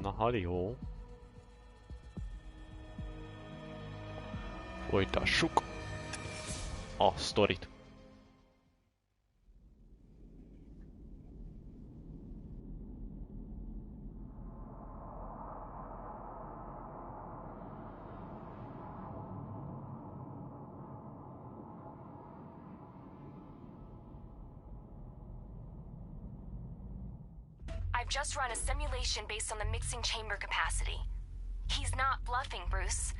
Na, halló. Folytassuk a sztorit. I've just run a simulation based on the mixing chamber capacity. He's not bluffing, Bruce.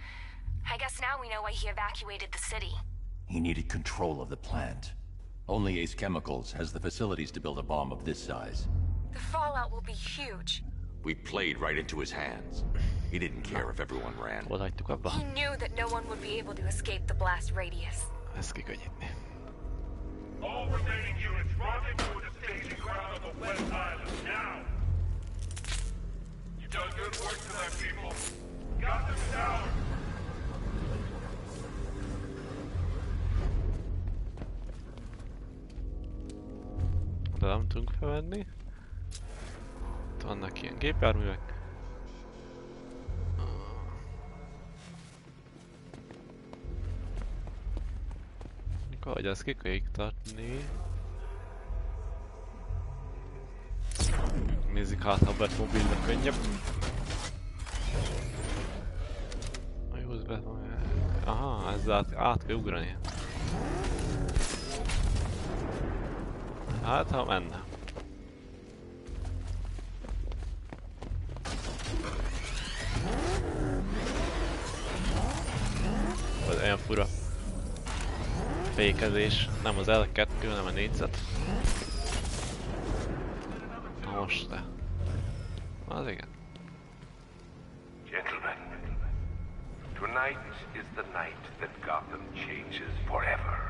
I guess now we know why he evacuated the city. He needed control of the plant. Only Ace Chemicals has the facilities to build a bomb of this size. The fallout will be huge. We played right into his hands. He didn't care if everyone ran. He knew that no one would be able to escape the blast radius. Ezt kikönnyítni. All remaining units rendezvous at the staging ground on the West Island now. You've done good work tonight, people. Got them down. De nem tudunk felvenni. Itt vannak ilyen gépjárművek. Hogy ezt ki kell iktatni. Nézzük hát, ha bet mobilra könnyebb. Húzz be. Aha, ezzel át kell ugrani. Hát, ha menne. Vagy olyan fura fékezés, nem az L2, nem a 4-et. Na most te. Az igen. Gentlemen, tonight is the night that Gotham changes forever.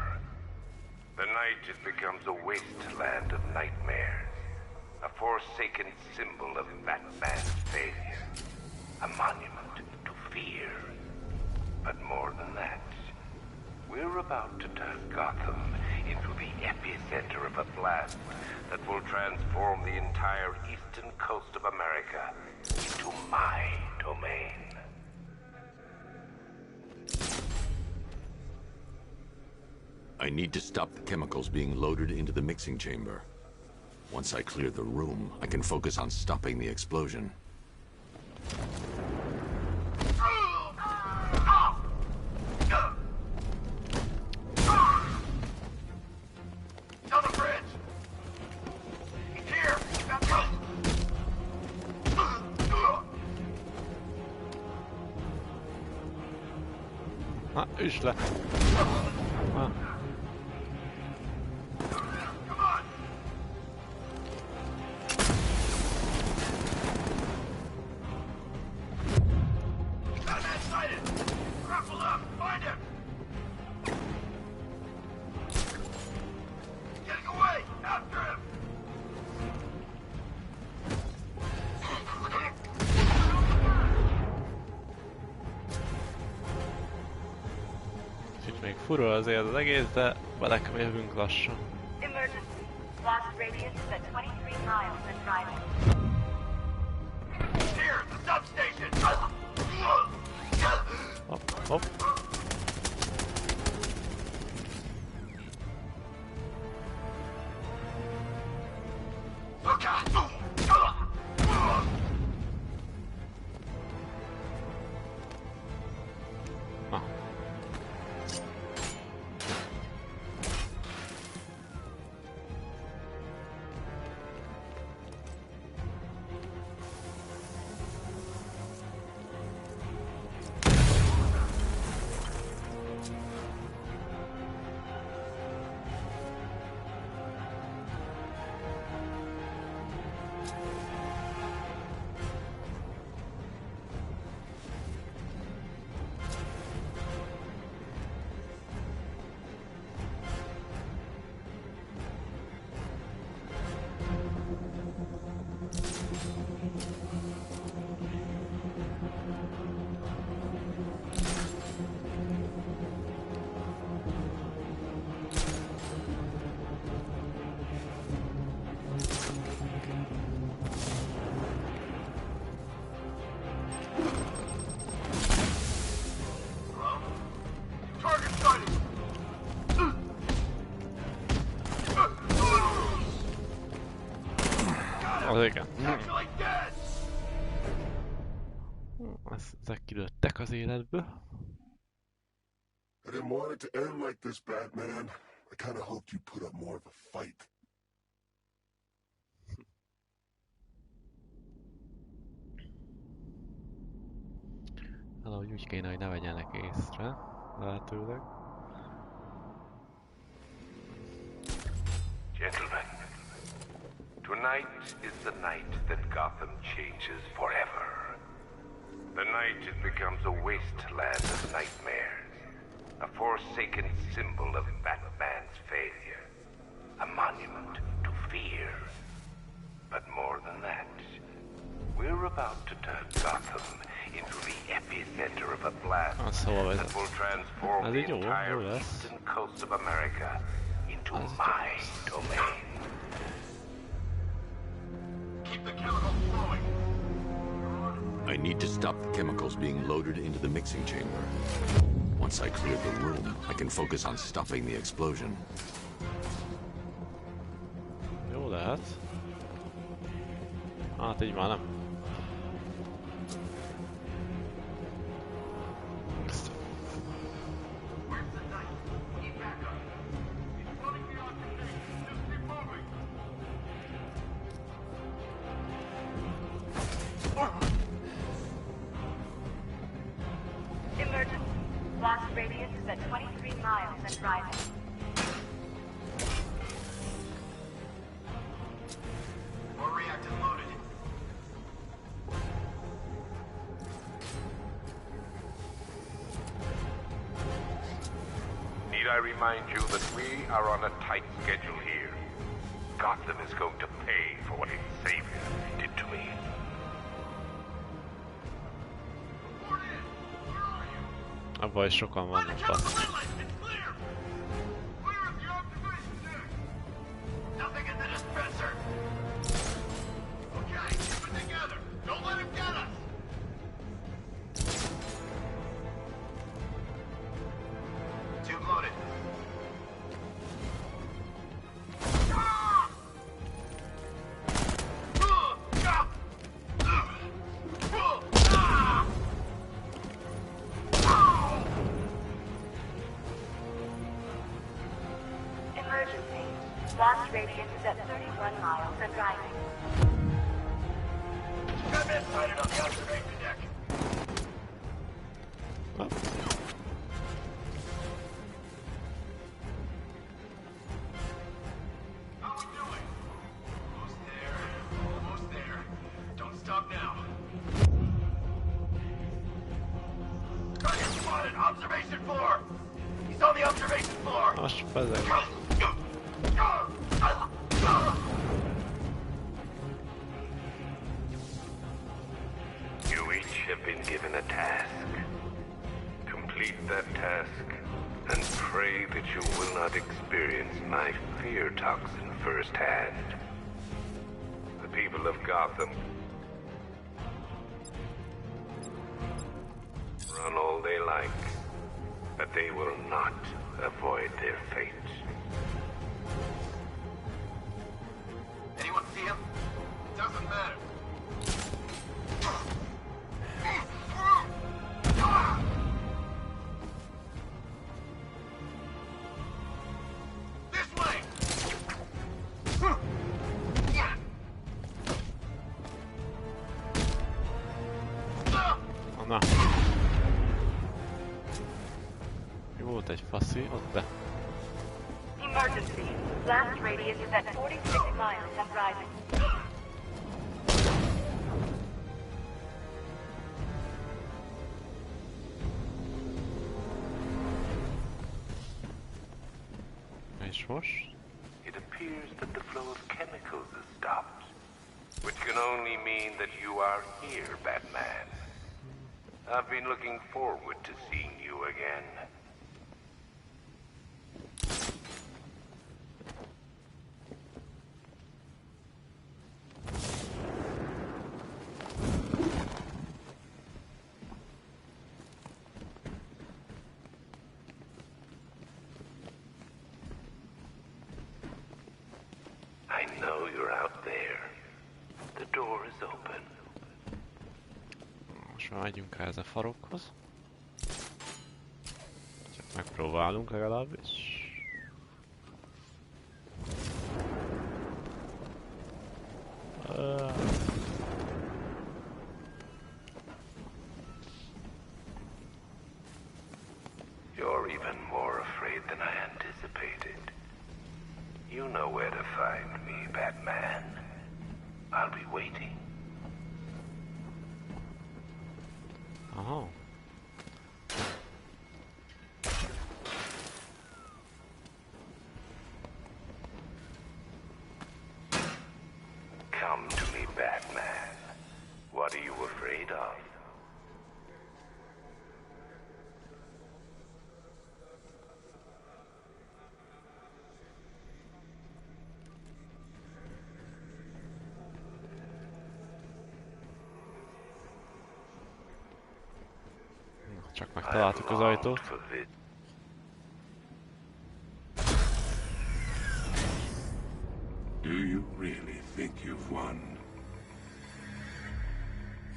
The night it becomes a wasteland of nightmares, a forsaken symbol of Batman's failure, a monument to fear. But more than that, we're about to turn Gotham into the epicenter of a blast that will transform the entire eastern coast of America into my domain. I need to stop the chemicals being loaded into the mixing chamber. Once I clear the room, I can focus on stopping the explosion. Na, üsd le! Na. Még fura azért az egész, de belekövünk lassan. Emergency. Blast radius is at 23 miles and driving. Here, the substation! Hopp, hopp. Az igen. Ezek kilőttek az életből. I didn't want it to end like this, Batman. I kind of hoped you'd put up more of a fight. Valahogy úgy kéne, hogy ne vegyenek észre, lehetőleg. Gentlemen, tonight is the night that Gotham changes forever. The night it becomes a wasteland of nightmares, a forsaken symbol of Batman's failure, a monument to fear. But more than that, we're about to turn Gotham into the epicenter of a blast that will transform the entire eastern coast of America into my domain. Keep the chemicals flowing. I need to stop the chemicals being loaded into the mixing chamber. Once I clear the room, I can focus on stopping the explosion. Jó lehet. Hát így már nem. Emergency. Blast radius is at 23 miles and rising. More reactor loaded. Need I remind you that we are on a tight schedule here? Gotham is going to pay for what its savior did to me. Abban is sokan vannak. Nothing in the dispenser. Okay, keep it together. Don't let him get us. Tube loaded. Emergency. Blast radius is at 31 miles and rising. Batman sighted on the observation deck. How we doing? Almost there. Almost there. Don't stop now. Target spotted. Observation floor. He's on the observation floor. Most bezeg. You each have been given a task. Complete that task, and pray that you will not experience my fear toxin firsthand. The people of Gotham run all they like, but they will not avoid their fate. Anyone see him? Doesn't matter. This way! Na. Mi volt egy faszi? Ott be. Emergency. Blast radius is at 46 miles and rising. És most? It appears that the flow of chemicals has stopped, which can only mean that you are here, Batman. I've been looking forward to seeing you again. I know you're out there. is open. Most már megyünk el ez a farokhoz. Csak megpróbálunk legalábbis. You're even more afraid than I anticipated. You know where to find me, Batman. I'll be waiting. Aha. Come to me, Batman. What are you afraid of? Csak megtaláltuk az ajtót. Do you really think you've won?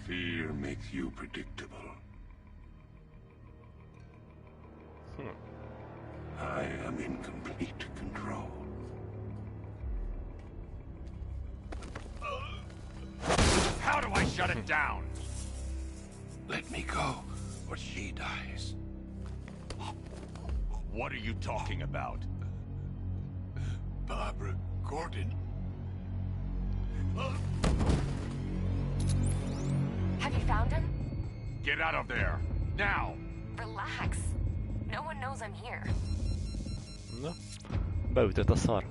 Fear makes you predictable. I am in complete control. How do I shut it down? Let me go, or she dies. What are you talking about? Barbara Gordon. Have you found him? Get out of there! Now! Relax. No one knows I'm here. Na, beütött a szar.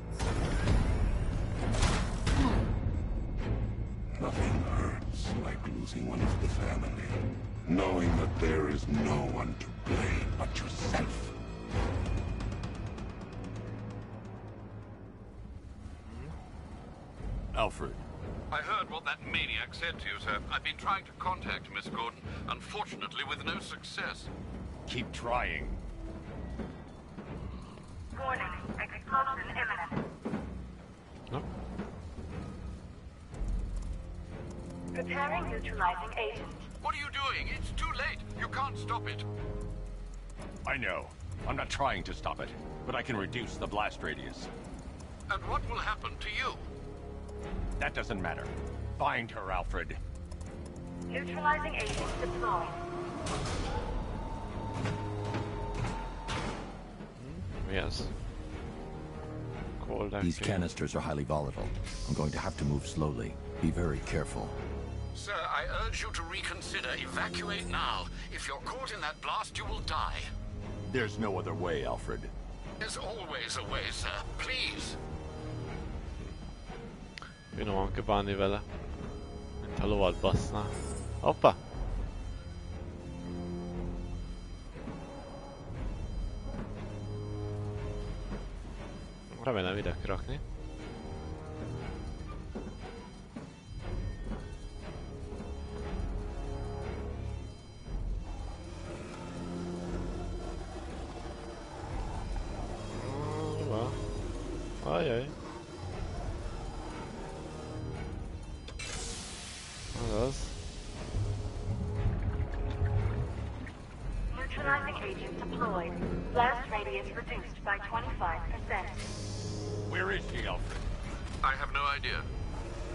Nothing hurts like losing one of the family. Knowing that there is no one to blame but yourself. Alfred. I heard what that maniac said to you, sir. I've been trying to contact Miss Gordon, unfortunately with no success. Keep trying. Warning, explosion imminent. No. Preparing neutralizing agent. What are you doing? It's too late. You can't stop it. I know. I'm not trying to stop it, but I can reduce the blast radius. And what will happen to you? That doesn't matter. Find her, Alfred. Neutralizing agent deployed. Yes. Cold These active. canisters are highly volatile. I'm going to have to move slowly. Be very careful. Sir, I urge you to reconsider. Evacuate now. If you're caught in that blast, you will die. There's no other way, Alfred. There's always a way, sir. Please. Finoman kell bánni vele. Mint ha lovat bassná. Hoppa! Remélem ide kirakni. Ajaj. Azaz. Neutralizing agent deployed. Blast radius reduced by 25%. Where is she, Alfred? I have no idea.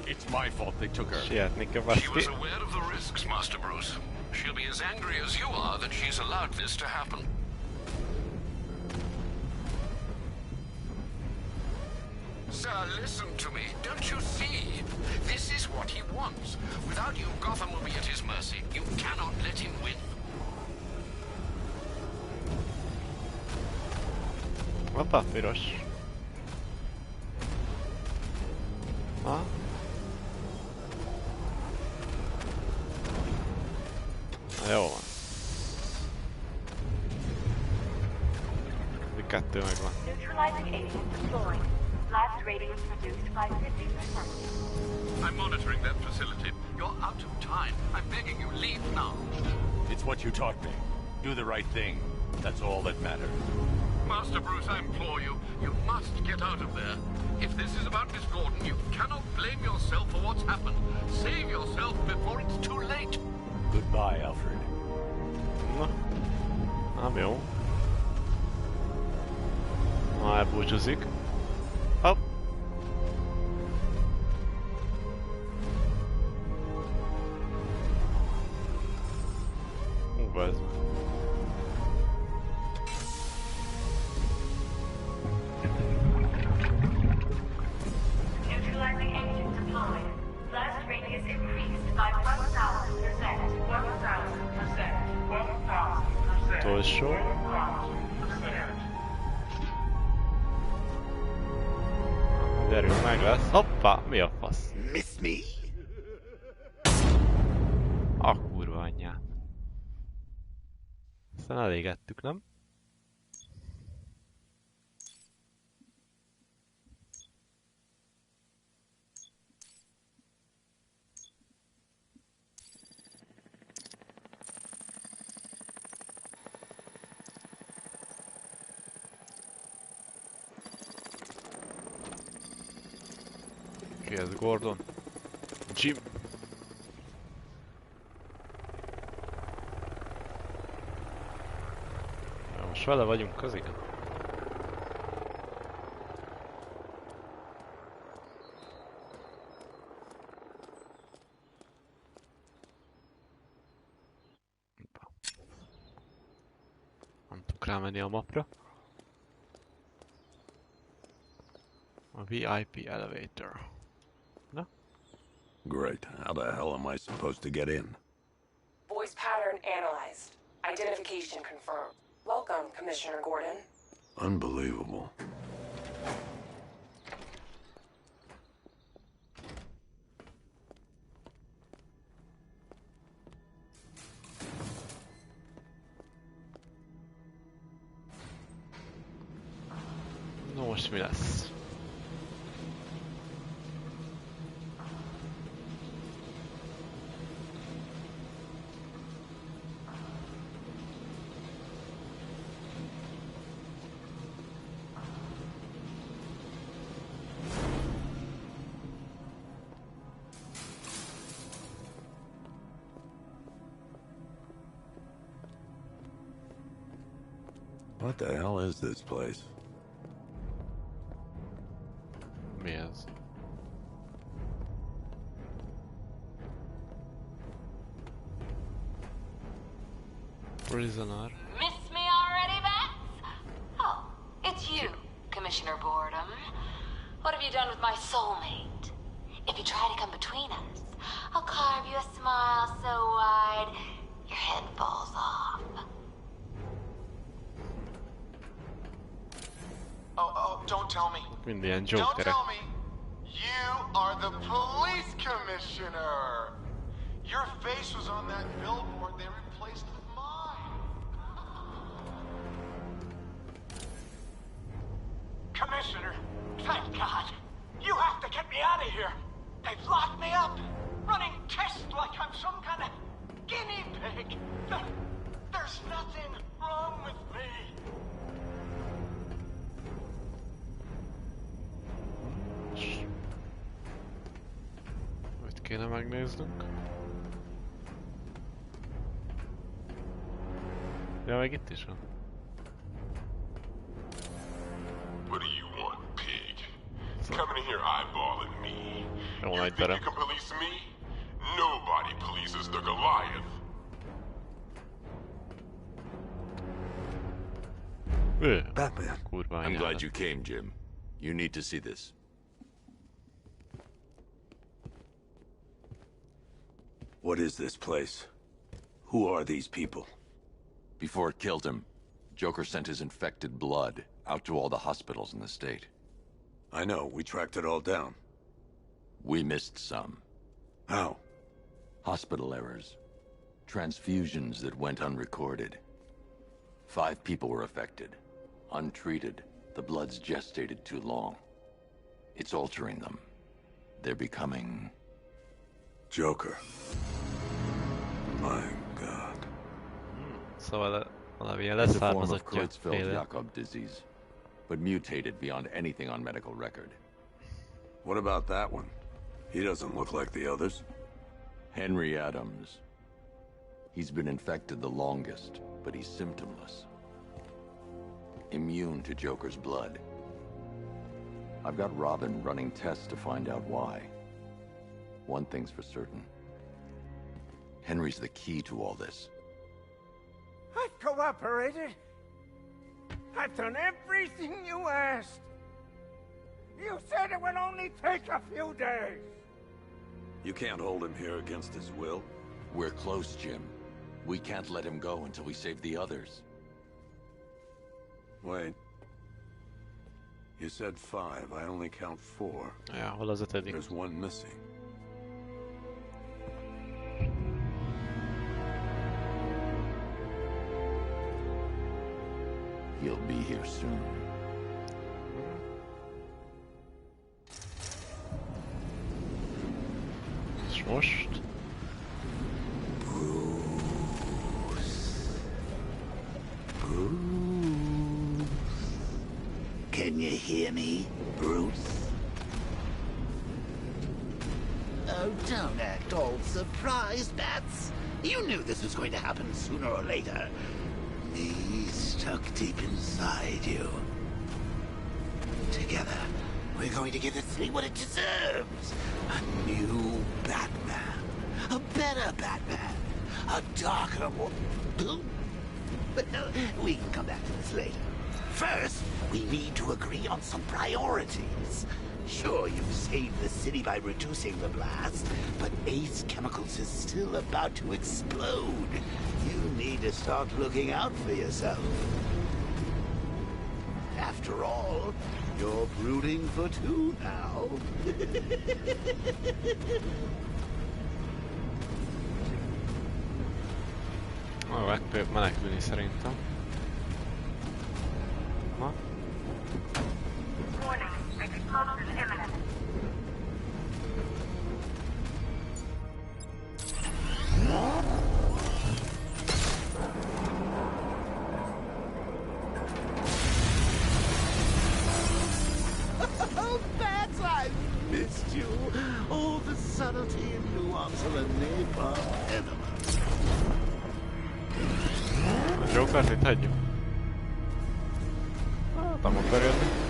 It's my fault they took her. Sietni kell She was vasti. aware of the risks, Master Bruce. She'll be as angry as you are that she's allowed this to happen. Sir, listen to me. Don't you see? This is what he wants. Without you, Gotham will be at his mercy. You cannot let him win. Hoppa, piros. Ha? Na, jó van. Még kettő megvan. Neutralizing agent deployed. Blast radius reduced by 50%. I'm monitoring that facility. You're out of time. I'm begging you, leave now. It's what you taught me. Do the right thing. That's all that matters. Master Bruce, I implore you, you must get out of there. If this is about Miss Gordon, you cannot blame yourself for what's happened. Save yourself. búcsúzik. Hopp! Ez. Neutralizing engine deployed. Blast radius increased by 1,000%. 1,000%. 1,000%. Utolsó. 1,000%. Gyerünk, meg lesz. Hoppá! Mi a fasz? Miss me? A kurva anyját. Aztán elégettük, nem? Ki ez? Gordon? Jim? Most vele vagyunk közigen. Nem tudok rámenni a mapra. A VIP elevator. Na? Great. How the hell am I supposed to get in? Voice pattern analyzed. Identification confirmed. Welcome, Commissioner Gordon. Unbelievable. No, most mi lesz? What the hell is this place? Mi ez? Prisoner. Miss me already, Beth? Oh, it's you, Commissioner Boredom. What have you done with my soulmate? If you try to come between us, I'll carve you a smile so wide your head falls off. Oh, don't tell me. Minden Don't jokerek. tell me. You are the police commissioner. Your face was on that billboard they replaced with mine. Commissioner, thank God. You have to get me out of here. They've locked me up, running tests like I'm some kind of guinea pig. There's nothing wrong with me. Mit kéne megnéznünk? Ja, meg itt is van. What do you want, pig? Coming in here eyeballing me. Jó You nagy think you terem. can police me? Nobody polices the Goliath. Batman. Kurva I'm glad anyádat. you came, Jim. You need to see this. What is this place? Who are these people? Before it killed him, Joker sent his infected blood out to all the hospitals in the state. I know, we tracked it all down. We missed some. How? Hospital errors. Transfusions that went unrecorded. 5 people were affected. Untreated, the blood's gestated too long. It's altering them. They're becoming... Joker. My God. Szóval valamilyen It's a form of leszármazottja féle. Creutzfeldt-Jakob disease, but mutated beyond anything on medical record. What about that one? He doesn't look like the others. Henry Adams. He's been infected the longest, but he's symptomless. Immune to Joker's blood. I've got Robin running tests to find out why. One thing's for certain. Henry's the key to all this. I've cooperated. I've done everything you asked. You said it would only take a few days. You can't hold him here against his will. We're close, Jim. We can't let him go until we save the others. Wait. You said 5. I only count 4. Ja, hol az ötödik? There's one missing. He'll be here soon. És most? Can you hear me, Bruce? Oh, don't act all surprised, Bats. You knew this was going to happen sooner or later. Me stuck deep inside you. Together, we're going to give this city what it deserves. A new Batman. A better Batman. A darker one. Well, we can come back to this later. First, we need to agree on some priorities. Sure, you've saved the city by reducing the blast, but Ace Chemicals is still about to explode. You need to start looking out for yourself. After all, you're brooding for 2 now. Menekülni szerintem. Na? Warning, explosion imminent. Oh, Bats, I've missed you. All the subtlety and nuance of a napalm enema. A Jokert itt hagyjuk. Hát, amúgy berülni.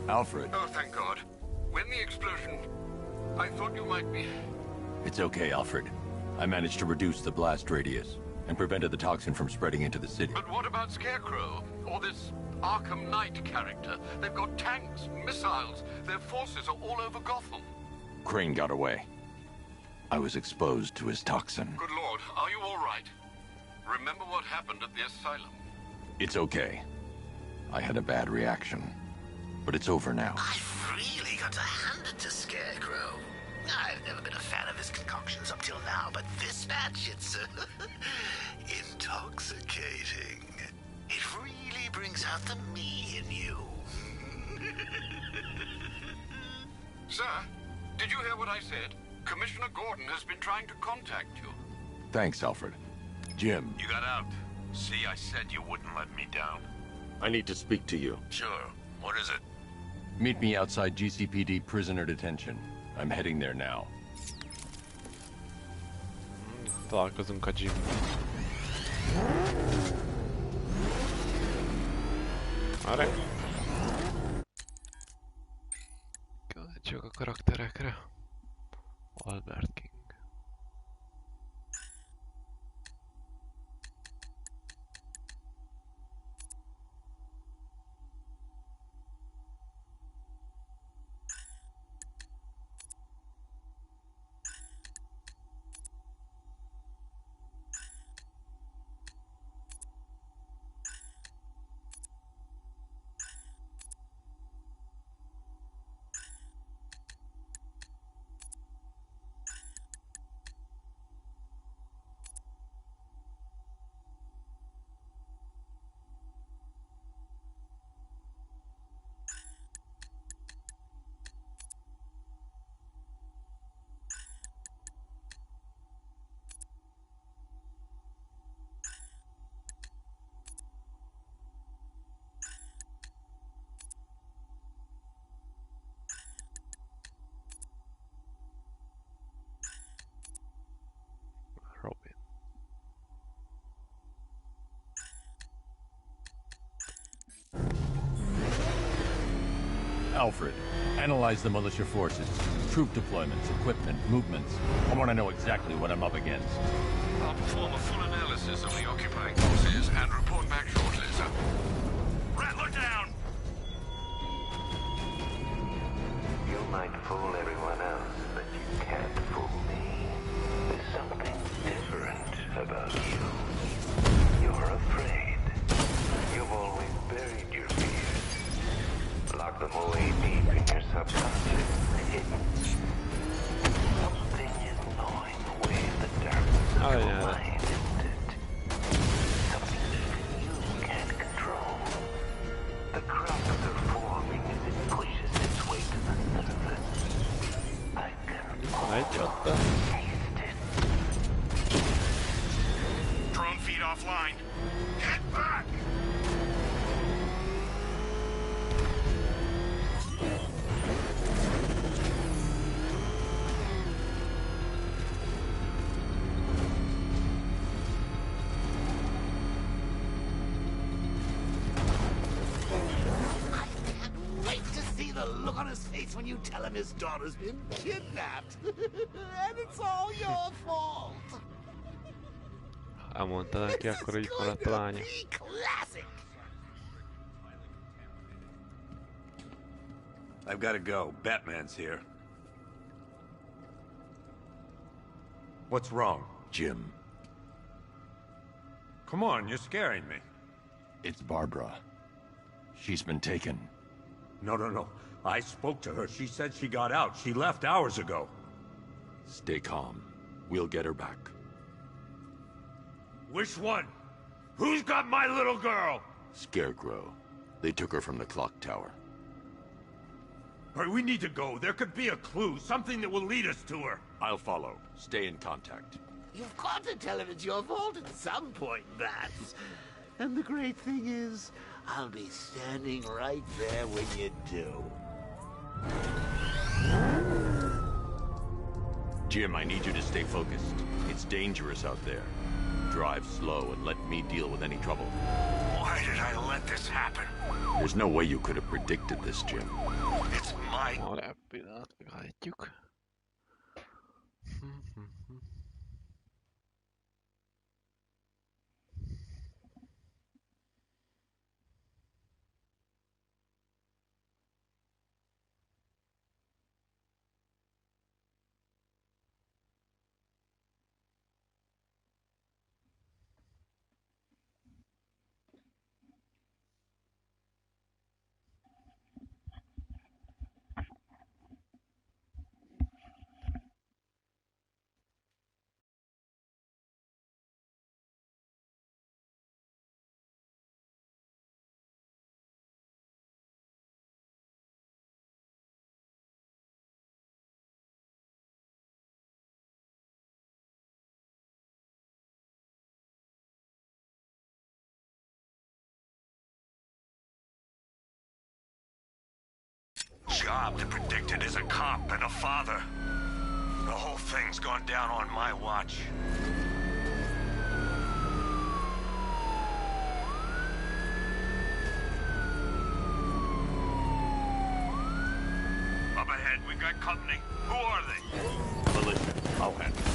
Alfred. Oh, thank God. When the explosion... I thought you might be... It's okay, Alfred. I managed to reduce the blast radius and prevented the toxin from spreading into the city. But what about Scarecrow? Or this Arkham Knight character? They've got tanks, missiles. Their forces are all over Gotham. Crane got away. I was exposed to his toxin. Good Lord, are you all right? Remember what happened at the asylum? It's okay. I had a bad reaction. But it's over now. I've really got to hand it to Scarecrow. I've never been a fan of his concoctions up till now, but this batch, it's intoxicating. It really brings out the me in you. Sir, did you hear what I said? Commissioner Gordon has been trying to contact you. Thanks, Alfred. Jim. You got out. See, I said you wouldn't let me down. I need to speak to you. Sure. What is it? Meet me outside GCPD prisoner detention. I'm heading there now. Találkozunk a Jim. Arra. Kíváncsiak a karakterekre. Albert King. Alfred, analyze the militia forces, troop deployments, equipment, movements. I want to know exactly what I'm up against. I'll perform a full analysis of the occupying forces and report back shortly, sir. Rattler down! You might fool everyone else, but you can't fool me. There's something different about you. You're afraid. You've always buried your fears. Lock them away deep in your subconscious. Hidden. Something is gnawing away at the darkness of your mind, isn't it? Something that you can't control. The cracks are forming as it pushes its way to the surface. I can almost taste it. Drone feed offline. Get back! Look on his face when you tell him his daughter's been kidnapped. And it's all your fault. Elmondta neki, akkor így maradt a lánya. I've got to go. Batman's here. What's wrong? Jim. Come on, you're scaring me. It's Barbara. She's been taken. No. I spoke to her. She said she got out. She left hours ago. Stay calm. We'll get her back. Which one? Who's got my little girl? Scarecrow. They took her from the clock tower. All right, we need to go. There could be a clue, something that will lead us to her. I'll follow. Stay in contact. You've got to tell him it's your fault at some point, Bats. And the great thing is, I'll be standing right there when you do. Jim, I need you to stay focused. It's dangerous out there. Drive slow and let me deal with any trouble. Why did I let this happen? There's no way you could have predicted this, Jim. It's my... Job to predict it as a cop and a father. The whole thing's gone down on my watch. Up ahead, we got company. Who are they? Militia. I'll handle it.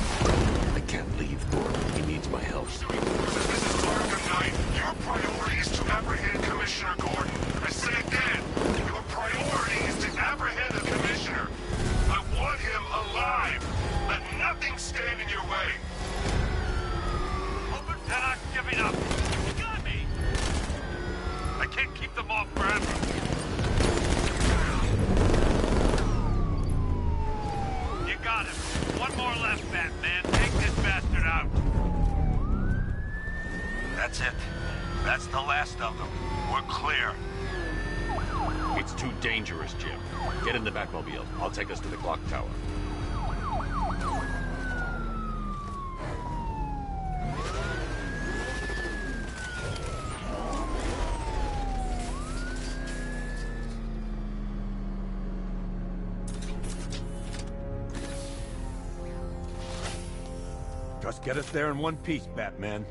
I can't leave, Thor. He needs my help. This is Arkham Knight. Your priority is to apprehend Commissioner Gordon. I say again, your priority is to apprehend the Commissioner. I want him alive. Let nothing stand in your way. They're not giving up. You got me. I can't keep them off forever. You got him. One more left, Batman. Take this bastard out. That's it. That's the last of them. We're clear. It's too dangerous, Jim. Get in the Batmobile. I'll take us to the clock tower. Just get us there in one piece, Batman.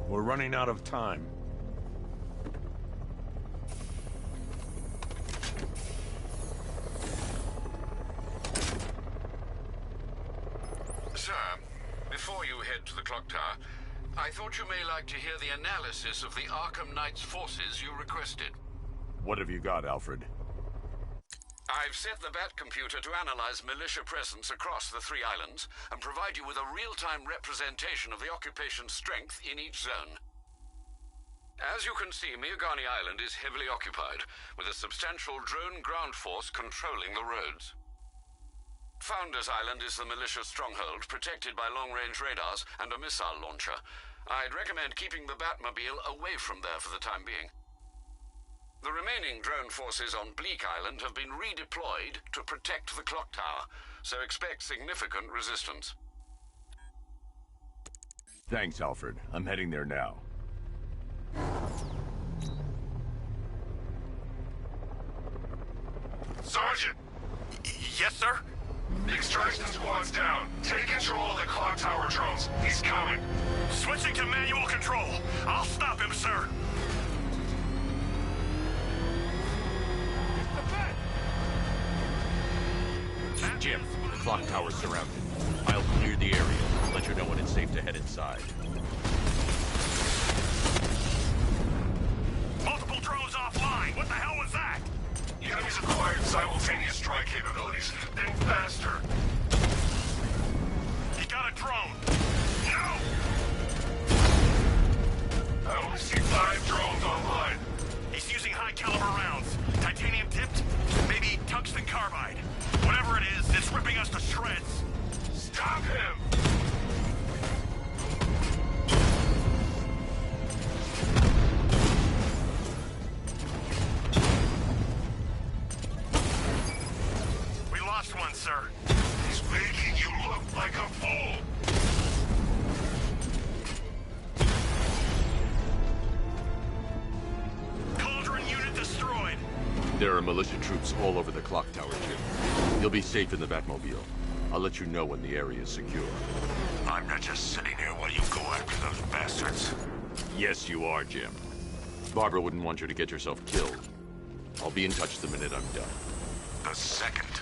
We're running out of time. clock tower. I thought you may like to hear the analysis of the Arkham Knight's forces you requested. What have you got, Alfred? I've set the Bat computer to analyze militia presence across the 3 islands and provide you with a real-time representation of the occupation's strength in each zone. As you can see, Miagani Island is heavily occupied, with a substantial drone ground force controlling the roads. Founders Island is the militia stronghold, protected by long-range radars and a missile launcher. I'd recommend keeping the Batmobile away from there for the time being. The remaining drone forces on Bleak Island have been redeployed to protect the clock tower, so expect significant resistance. Thanks, Alfred. I'm heading there now. Sergeant! Yes, sir? The extraction squad's down. Take control of the clock tower drones. He's coming. Switching to manual control. I'll stop him, sir. Jim, the clock tower's surrounded. I'll clear the area and let you know when it's safe to head inside. Multiple drones offline. What the hell was that? The enemy's acquired simultaneous strike capabilities. Then faster. He got a drone. No! I only see 5 drones online. He's using high-caliber rounds. Titanium tipped? Maybe tungsten carbide. Whatever it is, it's ripping us to shreds. Stop him! We lost one, sir. He's making you look like a fool! Cauldron unit destroyed. There are militia troops all over the clock tower, Jim. You'll be safe in the Batmobile. I'll let you know when the area is secure. I'm not just sitting here while you go after those bastards. Yes, you are, Jim. Barbara wouldn't want you to get yourself killed. I'll be in touch the minute I'm done. The second.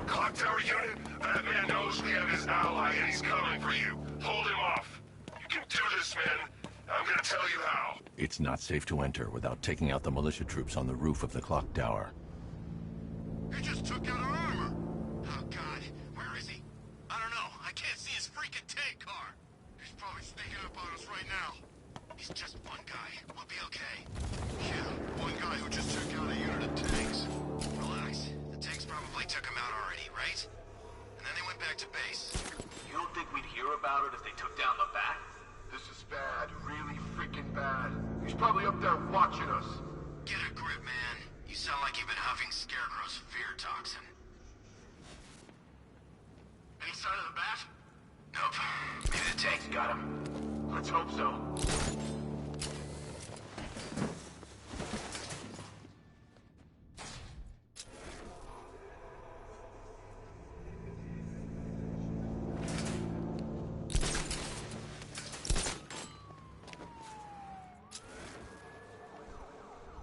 Clock tower unit, Batman knows we have his ally and he's coming for you. Hold him off. You can do this, man. I'm gonna tell you how. It's not safe to enter without taking out the militia troops on the roof of the clock tower. He just took out our armor. Oh, God. Where is he? I don't know. I can't see his freaking tank car. He's probably sneaking up on us right now. He's just one guy. We'll be okay. Yeah, one guy who just took out a unit of tanks. Relax. The tanks probably took him out already, right? And then they went back to base. You don't think we'd hear about it if they took down the Bat? This is bad. Really freaking bad. He's probably up there watching us. Get a grip, man. You sound like you've been huffing Scarecrow's fear toxin. Any sign of the Bat? Nope. Maybe the tanks got him. Let's hope so.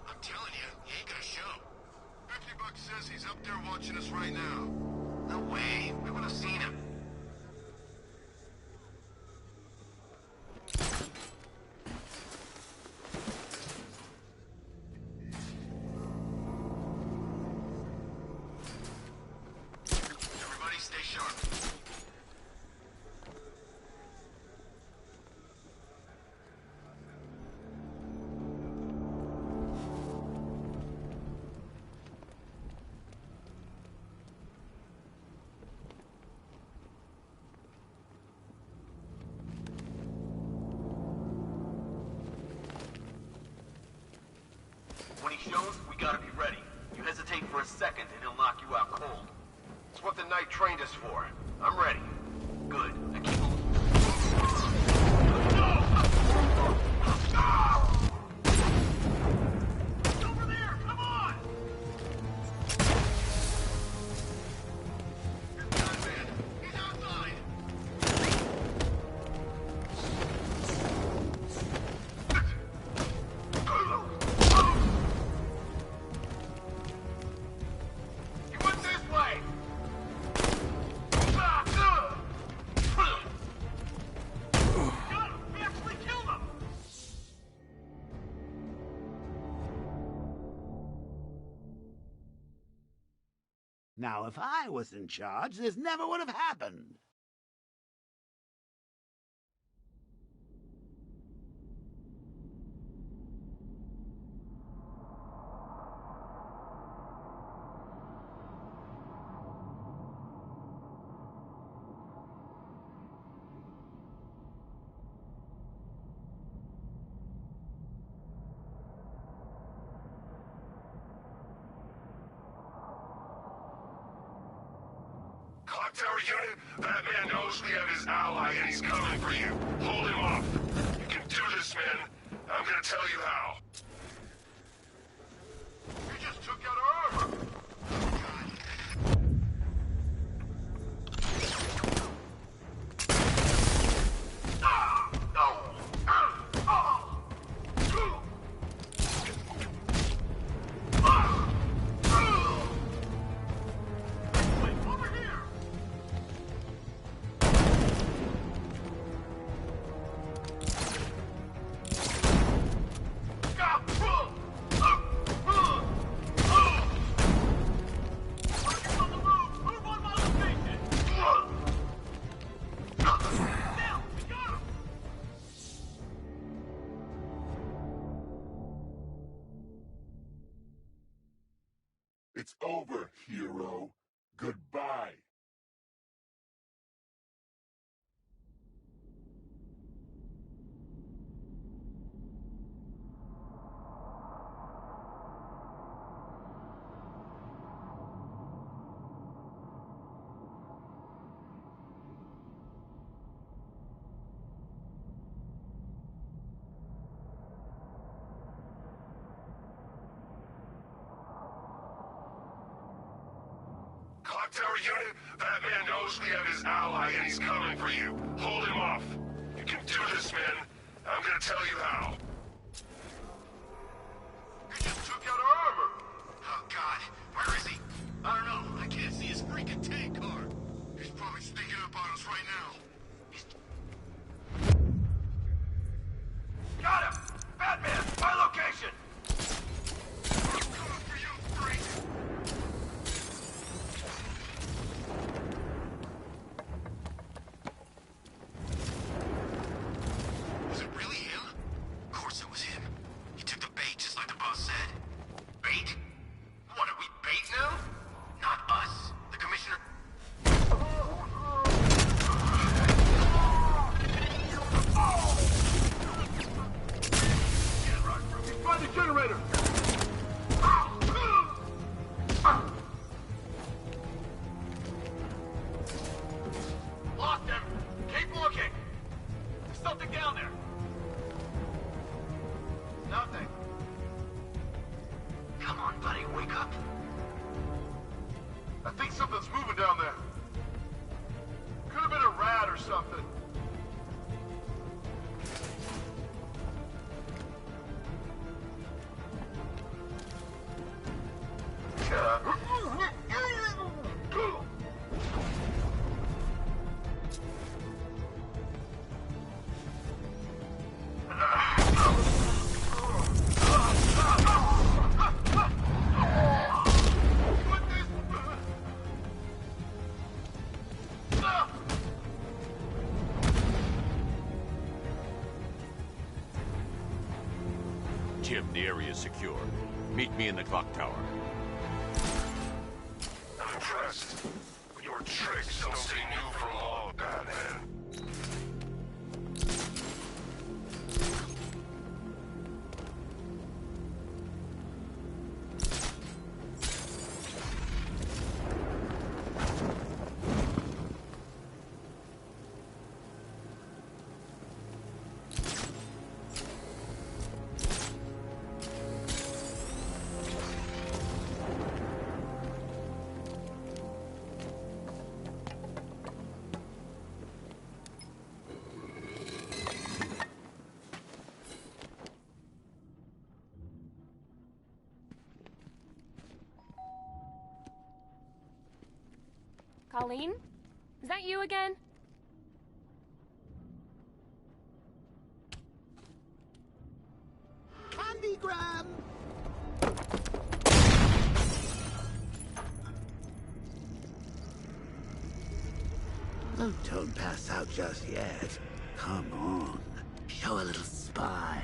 I'm telling you, he ain't gonna show. 50 Bucks says he's up there watching us right now. No way. We would have seen him. Everybody stay sharp. When he shows, we gotta be ready. You hesitate for a second and he'll knock you out cold. It's what the Knight trained us for. I'm ready. Good. Now keep moving. Over there! Come on! You're done, man. He's outside! He went this way! Now, if I was in charge, this never would have happened. Clock tower unit, that man knows we have his ally and he's coming for you. Hold him off. You can do this, man. I'm gonna tell you how. You just took out our armor. It's over, hero. Goodbye. Clock tower unit, that man knows we have his ally and he's coming for you. Hold him off. You can do this, man. I'm gonna tell you how. You just took out our armor. Oh, God. Where is he? I don't know. I can't see his freaking tank car. He's probably sneaking up on us right now. Got him! Batman, my location! I'm coming for you, freak! Was it really him? Of course it was him. He took the bait just like the boss said. Bait? What, are we bait now? Not us. The commissioner... Find the generator! Locked him! Keep looking! There's something down there! Nothing. Come on, buddy, wake up. I think something's moving down there. Could have been a rat or something. Jim, the area is secure. Meet me in the clock tower. I'm impressed. But your tricks don't stay new for long, Batman. Colleen? Is that you again? Candygram! Oh, don't pass out just yet. Come on. Show a little spine.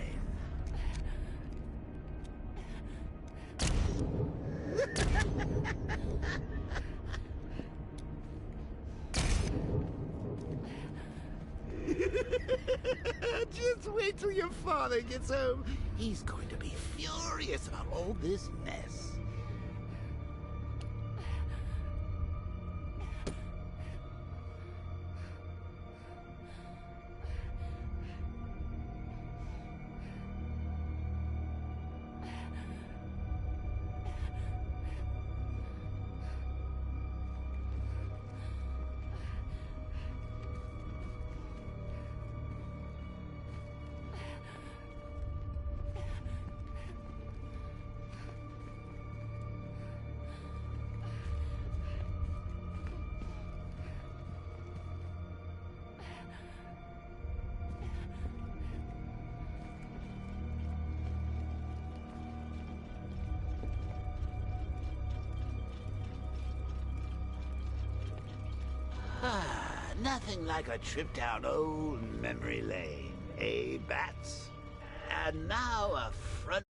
Just wait till your father gets home. He's going to be furious about all this mess. Nothing like a trip down old memory lane, eh, Bats? And now a front...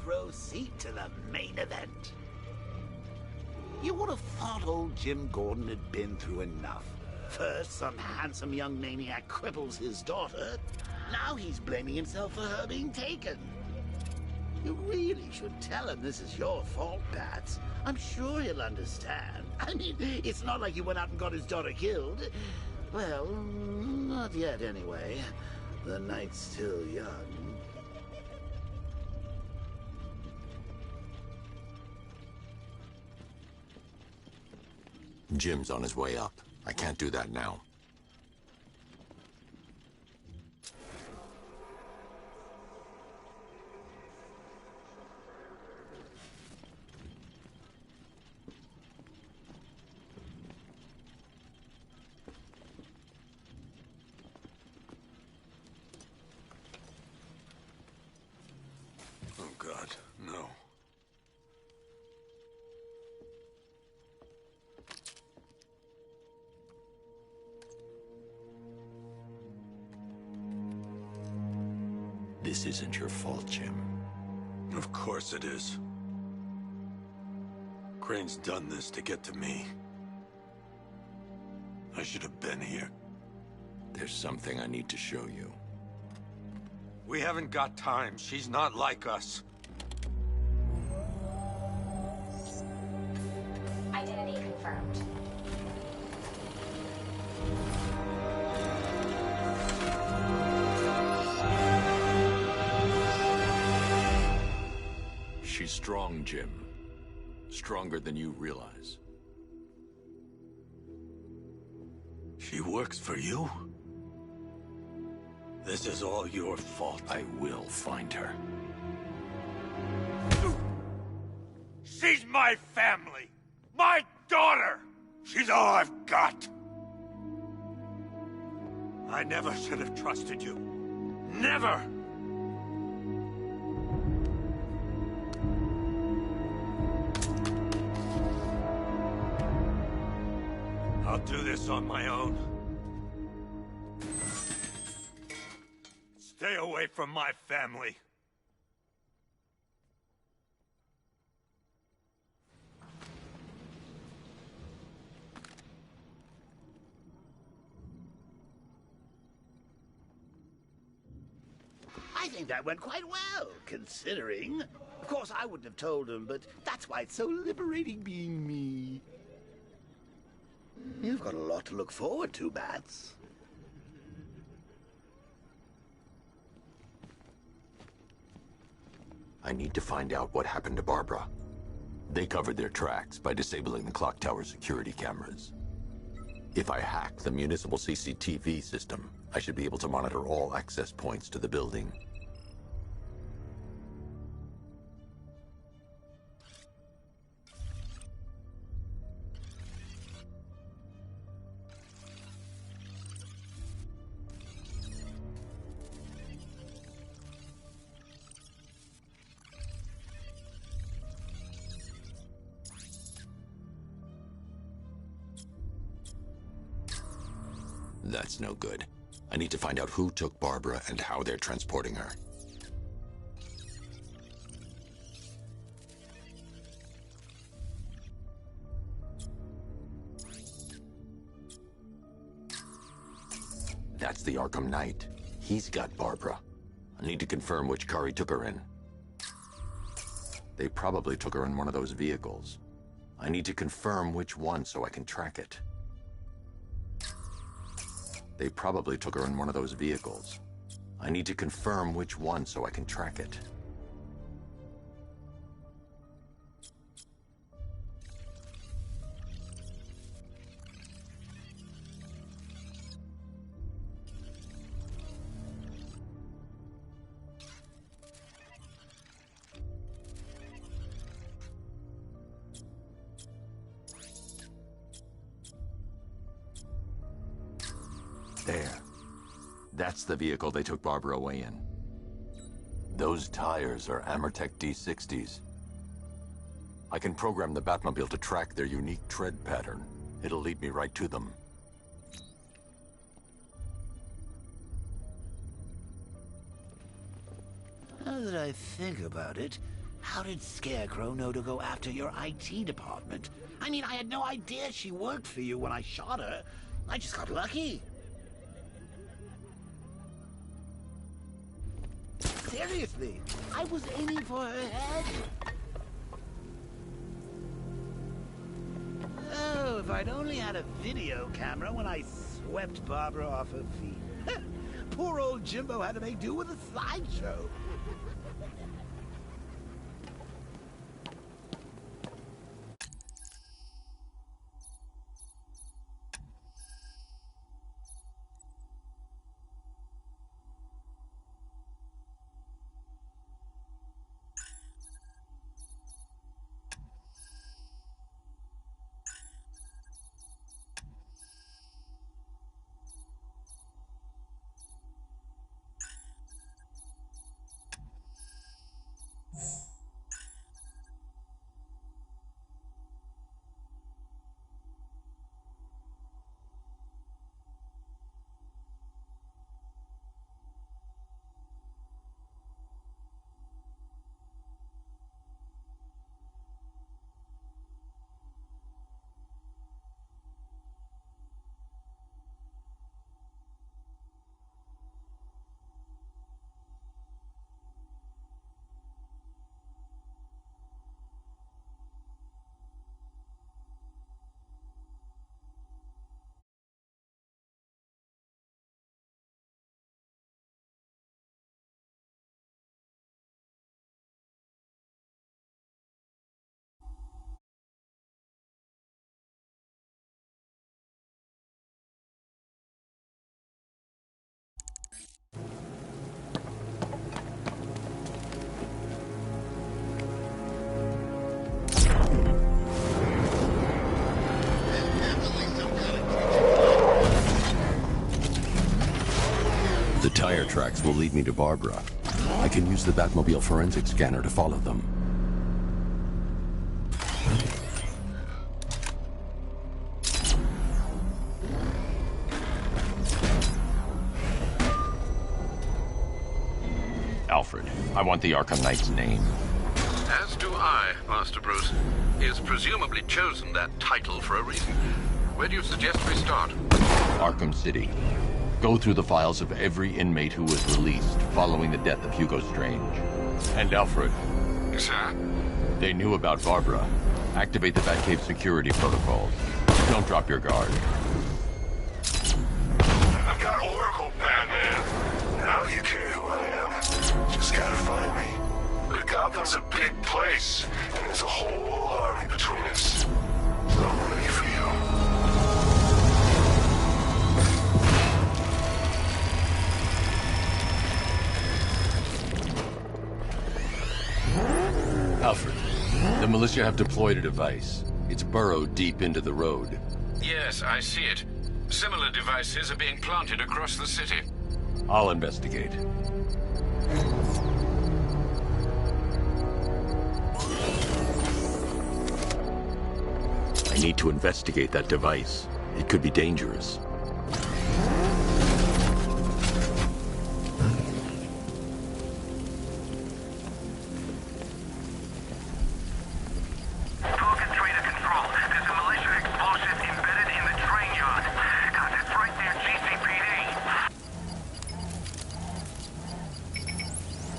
Proceed to the main event. You would have thought old Jim Gordon had been through enough. First, some handsome young maniac cripples his daughter. Now he's blaming himself for her being taken. You really should tell him this is your fault, Bats. I'm sure he'll understand. I mean, it's not like you went out and got his daughter killed. Well, not yet anyway. The night's still young. Jim's on his way up. I can't do that now. Oh, God, no. This isn't your fault, Jim. Of course it is. Crane's done this to get to me. I should have been here. There's something I need to show you. We haven't got time. She's not like us. Identity confirmed. She's strong, Jim. Stronger than you realize. She works for you? This is all your fault. I will find her. She's my family! My daughter! She's all I've got! I never should have trusted you. Never! I'll do this on my own. Stay away from my family. I think that went quite well, considering. Of course, I wouldn't have told him, but that's why it's so liberating being me. You've got a lot to look forward to, Bats. I need to find out what happened to Barbara. They covered their tracks by disabling the clock tower security cameras. If I hack the municipal CCTV system, I should be able to monitor all access points to the building. That's no good. I need to find out who took Barbara and how they're transporting her. That's the Arkham Knight. He's got Barbara. I need to confirm which car he took her in. They probably took her in one of those vehicles. I need to confirm which one so I can track it. They probably took her in one of those vehicles. I need to confirm which one so I can track it. There. That's the vehicle they took Barbara away in. Those tires are Amertech D60s. I can program the Batmobile to track their unique tread pattern. It'll lead me right to them. Now that I think about it, how did Scarecrow know to go after your IT department? I mean, I had no idea she worked for you when I shot her. I just got lucky. Seriously, I was aiming for her head. Oh, if I'd only had a video camera when I swept Barbara off her feet. Poor old Jimbo had to make do with a slideshow. The tire tracks will lead me to Barbara. I can use the Batmobile forensic scanner to follow them. Alfred, I want the Arkham Knight's name. As do I, Master Bruce. He has presumably chosen that title for a reason. Where do you suggest we start? Arkham City. Go through the files of every inmate who was released following the death of Hugo Strange. And Alfred. Sir? They knew about Barbara. Activate the Batcave security protocols. Don't drop your guard. I've got Oracle, Batman. Now you care who I am. Just gotta find me. But Gotham's a big place, and there's a whole army between us. I'm ready for you. Alfred, the militia have deployed a device. It's burrowed deep into the road. Yes, I see it. Similar devices are being planted across the city. I'll investigate. I need to investigate that device. It could be dangerous.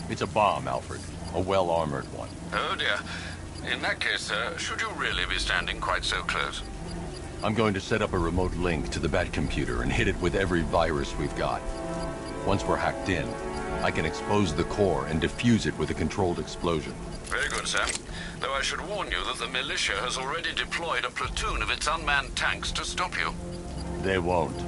It's a bomb, Alfred. A well-armored one. Oh dear. In that case, sir, should you really be standing quite so close? I'm going to set up a remote link to the Batcomputer and hit it with every virus we've got. Once we're hacked in, I can expose the core and defuse it with a controlled explosion. Very good, sir. Though I should warn you that the militia has already deployed a platoon of its unmanned tanks to stop you. They won't.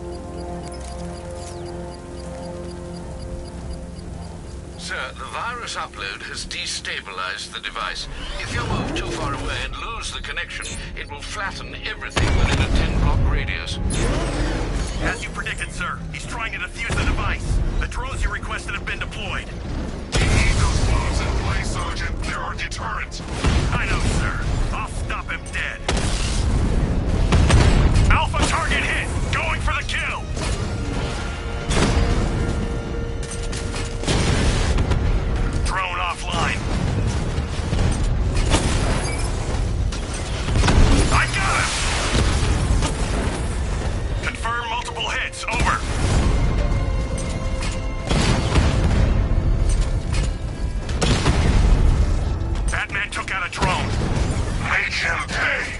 Sir, the virus upload has destabilized the device. If you move too far away and lose the connection, it will flatten everything within a 10-block radius. As you predicted, sir, he's trying to defuse the device. The drones you requested have been deployed. You need those bombs in place, Sergeant. They're our deterrent. I know, sir. I'll stop him dead. Alpha target hit! Going for the kill! Drone offline. I got him! Confirm multiple hits. Over. Batman took out a drone. Make him pay.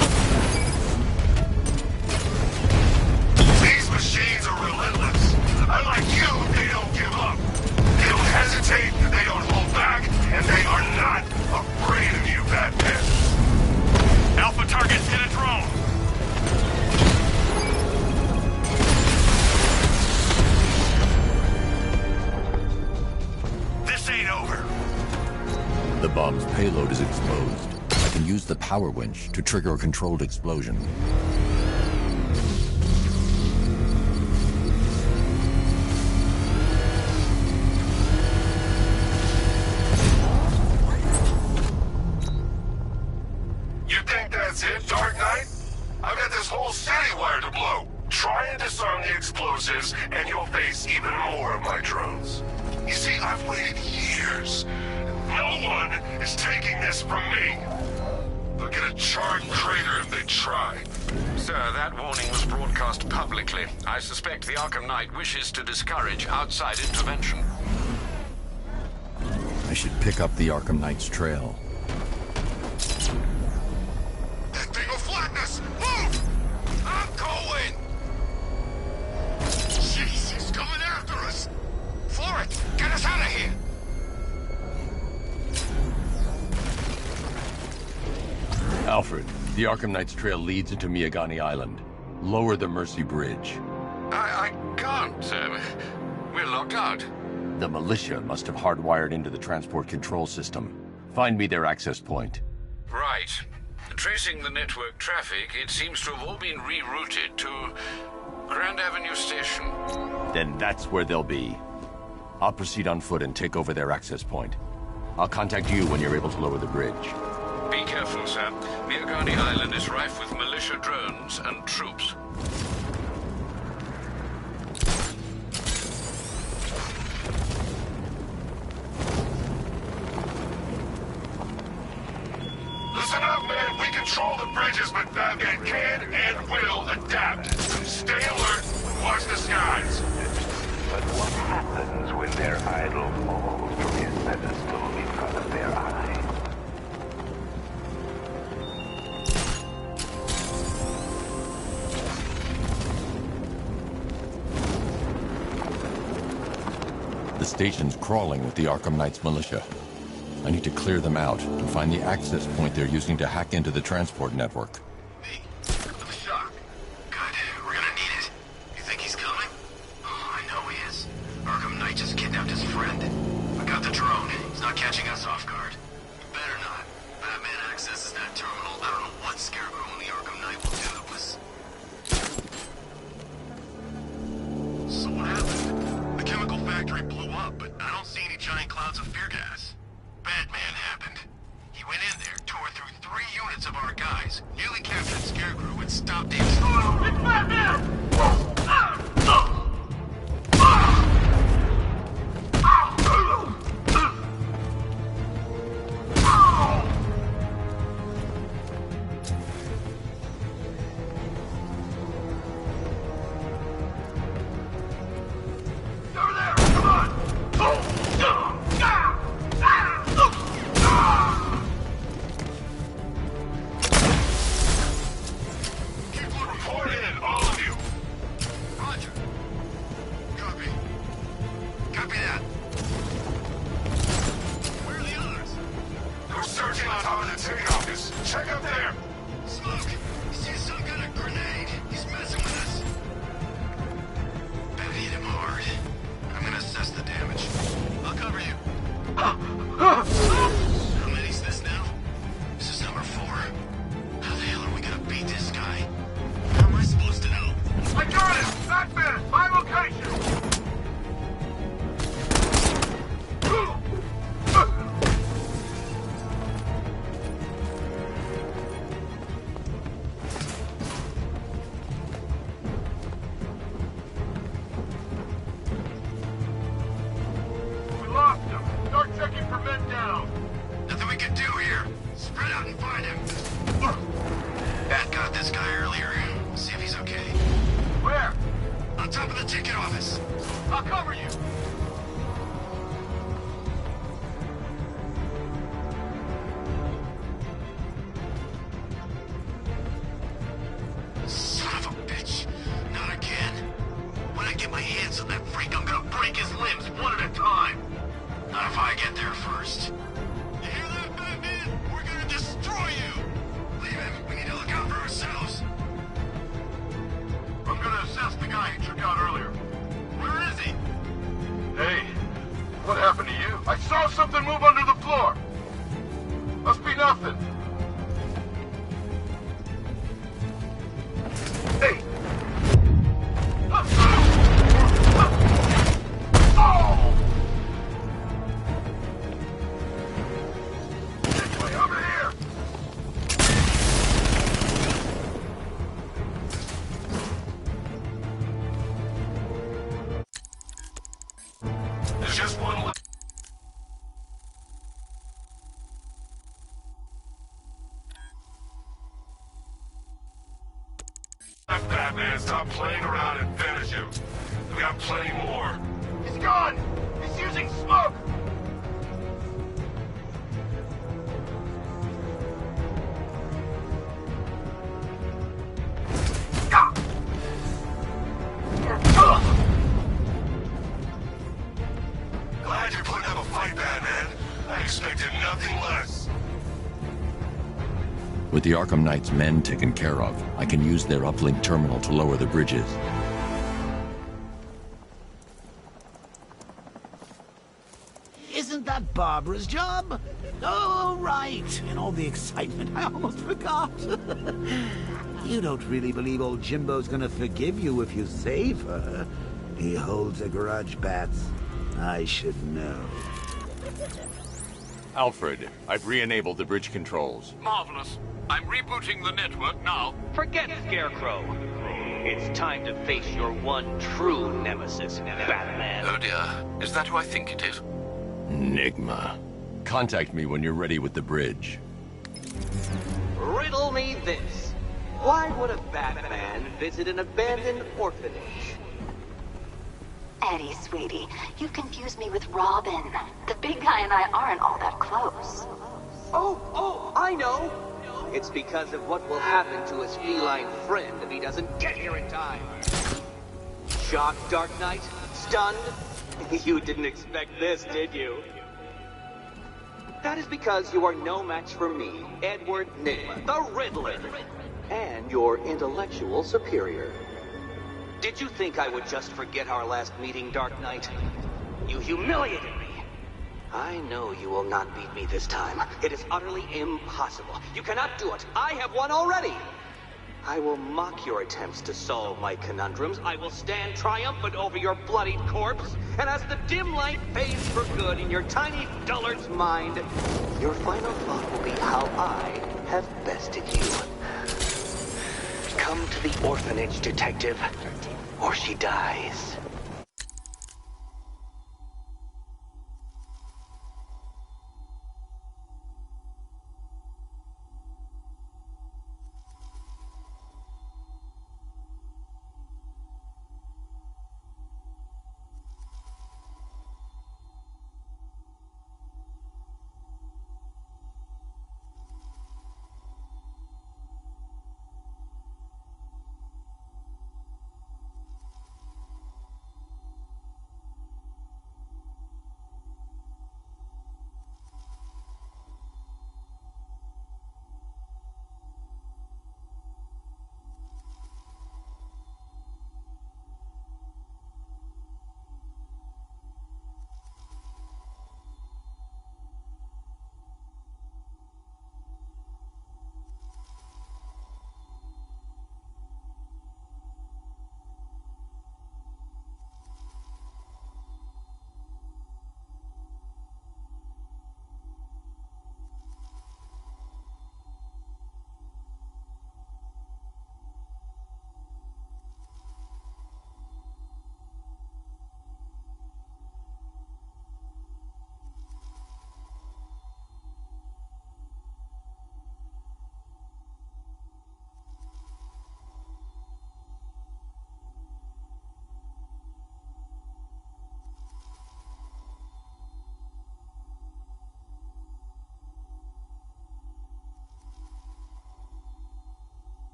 These machines are relentless. Unlike you, they don't give up. They don't hesitate, they don't hold back, and they are not afraid of you, Batman. Alpha targets hit a drone. This ain't over. The bomb's payload is exposed. I can use the power winch to trigger a controlled explosion. You think that's it, Dark Knight? I've got this whole city wired to blow. Try and disarm the explosives, and you'll face even more of my drones. You see, I've waited years. No one is taking this from me. They'll get a charred crater if they try. Sir, that warning was broadcast publicly. I suspect the Arkham Knight wishes to discourage outside intervention. I should pick up the Arkham Knight's trail. That thing will flatten us! Move! I'm going! Jeez, he's coming after us! For it! Get us out of here! Alfred, the Arkham Knight's trail leads into Miagani Island. Lower the Mercy Bridge. I can't, sir. We're locked out. The militia must have hardwired into the transport control system. Find me their access point. Right. Tracing the network traffic, it seems to have all been rerouted to Grand Avenue Station. Then that's where they'll be. I'll proceed on foot and take over their access point. I'll contact you when you're able to lower the bridge. Be careful, sir. Miagani Island is rife with militia drones and troops. Listen up, man. We control the bridges, but Batman can and will adapt. Stay alert. Watch the skies. But what happens when their idol falls from his pedestal in front of their eyes? The station's crawling with the Arkham Knight's militia. I need to clear them out and find the access point they're using to hack into the transport network. Me? With a shock. Good. We're gonna need it. You think he's coming? Oh, I know he is. Arkham Knight just kidnapped his friend. I got the drone. He's not catching us off guard. Better not. Batman accesses that terminal. I don't know what Scarecrow and the Arkham Knight will do to us. So what happened? The chemical factory blew up, but I don't see any giant clouds of fear gas. Batman happened. He went in there, tore through 3 units of our guys, nearly captured Scarecrow, and stopped him. It's Batman! Batman, stop playing around and finish him. We got plenty more. He's gone! He's using smoke! Glad you're putting up a fight, Batman. I expected nothing less. With the Arkham Knight's men taken care of, I can use their uplink terminal to lower the bridges. Isn't that Barbara's job? Oh, right. In all the excitement, I almost forgot. You don't really believe old Jimbo's gonna forgive you if you save her. He holds a grudge, Bats. I should know. Alfred, I've re-enabled the bridge controls. Marvelous. I'm rebooting the network now. Forget Scarecrow. It's time to face your one true nemesis, Batman. Oh dear. Is that who I think it is? Enigma. Contact me when you're ready with the bridge. Riddle me this. Why would a Batman visit an abandoned orphanage? Eddie, sweetie, you've confused me with Robin. The big guy and I aren't all that close. Oh, I know. It's because of what will happen to his feline friend if he doesn't get here in time. Shocked, Dark Knight? Stunned? You didn't expect this, did you? That is because you are no match for me, Edward Nygma, the Riddler, and your intellectual superior. Did you think I would just forget our last meeting, Dark Knight? You humiliated me. I know you will not beat me this time. It is utterly impossible. You cannot do it. I have won already. I will mock your attempts to solve my conundrums. I will stand triumphant over your bloodied corpse. And as the dim light fades for good in your tiny dullard's mind, your final thought will be how I have bested you. Come to the orphanage, detective, or she dies.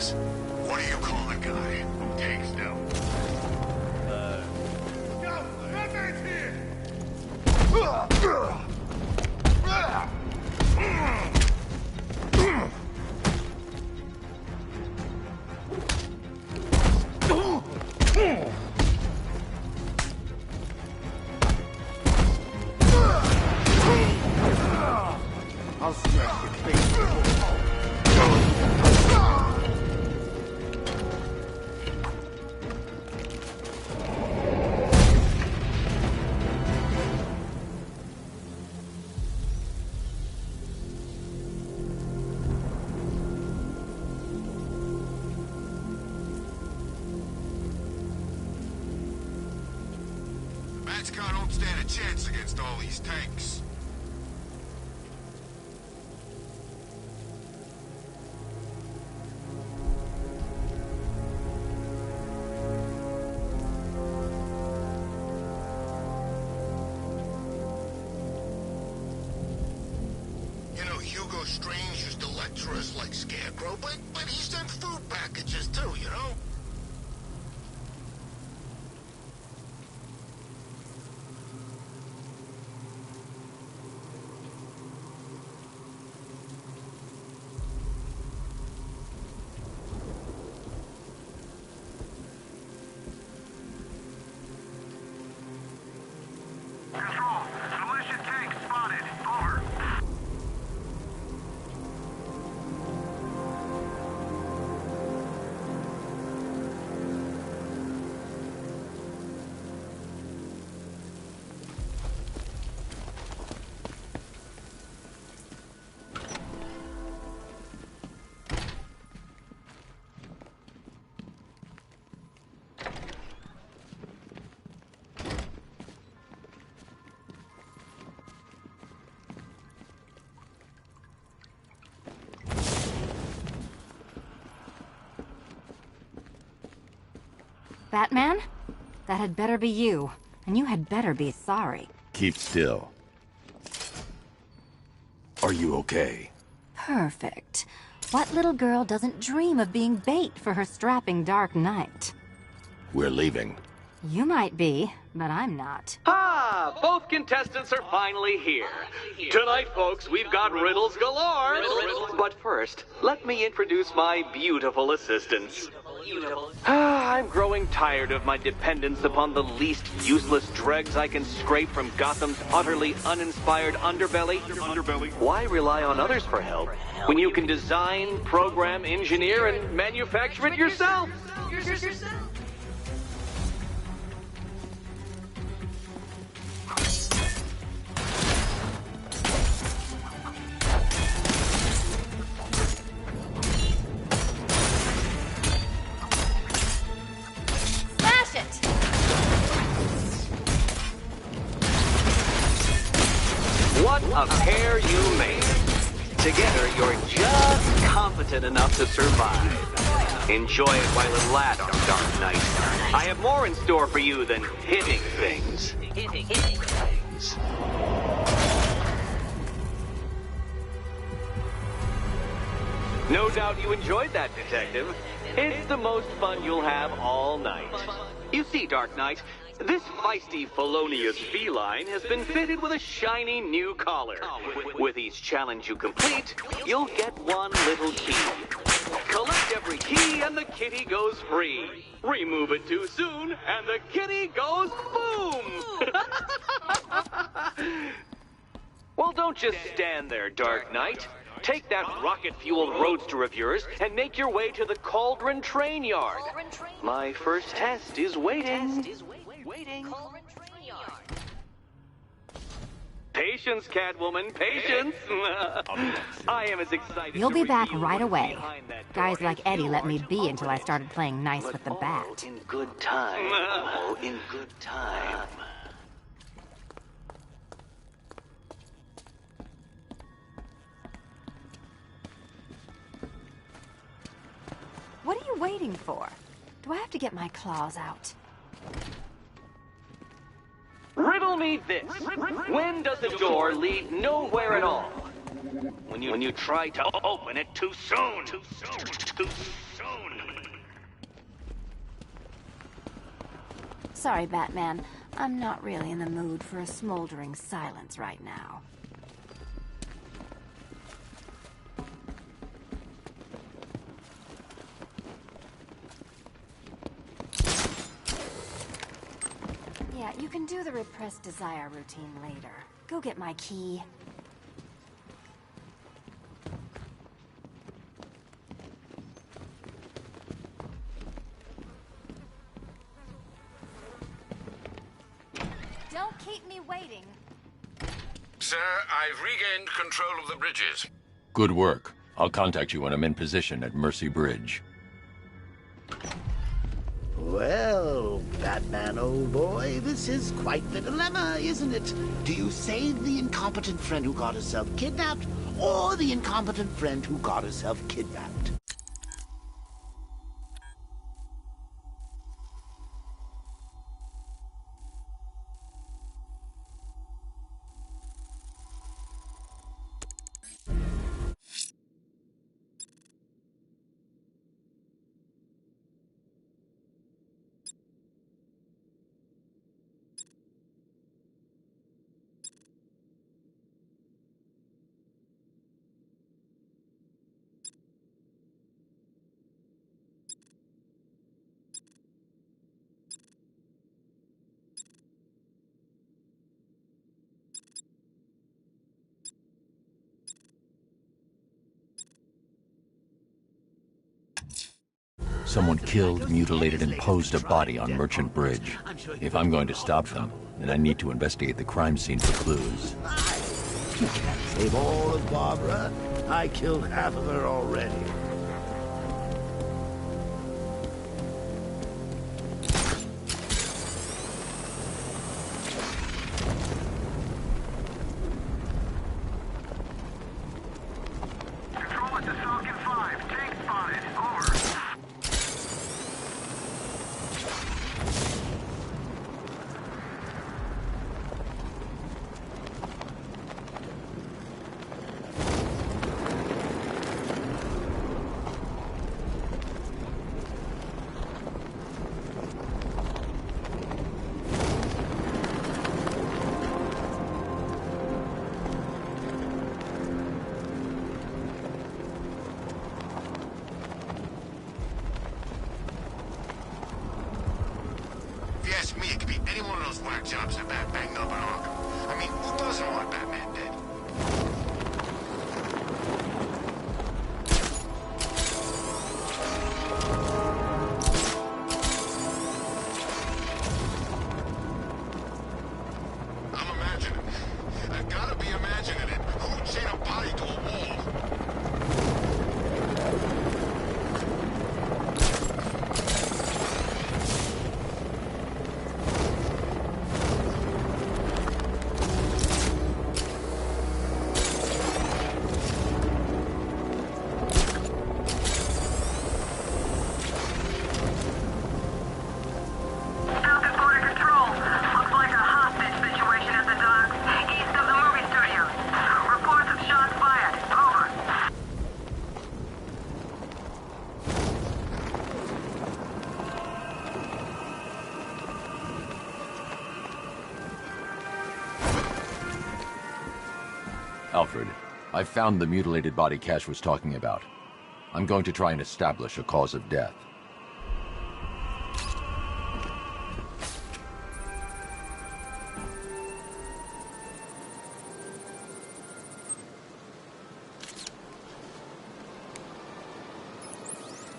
is. What do you call a guy who takes no? Yo, Batman's here! I'll smash your face. Bat's car don't stand a chance against all these tanks. You know, Hugo Strange used to lecture us like Scarecrow, but he sent food packages too, you know? Batman? That had better be you. And you had better be sorry. Keep still. Are you okay? Perfect. What little girl doesn't dream of being bait for her strapping Dark Knight? We're leaving. You might be, but I'm not. Ah, both contestants are finally here. Tonight, folks, we've got riddles galore. But first, let me introduce my beautiful assistants. I'm growing tired of my dependence upon the least useless dregs I can scrape from Gotham's utterly uninspired underbelly. Why rely on others for help when you can design, program, engineer, and manufacture it yourself? What a pair you made. Together, you're just competent enough to survive. Enjoy it while it lasts, Dark Knight. I have more in store for you than hitting things. No doubt you enjoyed that, Detective. It's the most fun you'll have all night. You see, Dark Knight, this feisty, felonious feline has been fitted with a shiny new collar. With each challenge you complete, you'll get one little key. Collect every key and the kitty goes free. Remove it too soon and the kitty goes boom! Well, don't just stand there, Dark Knight. Take that rocket-fueled roadster of yours and make your way to the Cauldron Train Yard. My first test is waiting. Patience, Catwoman, patience. I am as excited. You'll be back right away. Guys like Eddie let me be until I started playing nice with the bat. In good time. All in good time. What are you waiting for? Do I have to get my claws out? Riddle me this. When does a door lead nowhere at all? When you try to open it too soon. Too soon. Sorry, Batman. I'm not really in the mood for a smoldering silence right now. Yeah, you can do the repressed desire routine later. Go get my key. Don't keep me waiting. Sir, I've regained control of the bridges. Good work. I'll contact you when I'm in position at Mercy Bridge. Well, Batman, old boy, this is quite the dilemma, isn't it? Do you save the incompetent friend who got herself kidnapped, or the incompetent friend who got herself kidnapped? Someone killed, mutilated, and posed a body on Merchant Bridge. If I'm going to stop them, then I need to investigate the crime scene for clues. You can't save all of Barbara. I killed half of her already. jobs are bad banged up on Arkham. I mean, who doesn't want Batman dead? I'm imagining. I gotta be imagining it. Who'd chain a body to a wall? Alfred, I found the mutilated body Cash was talking about. I'm going to try and establish a cause of death.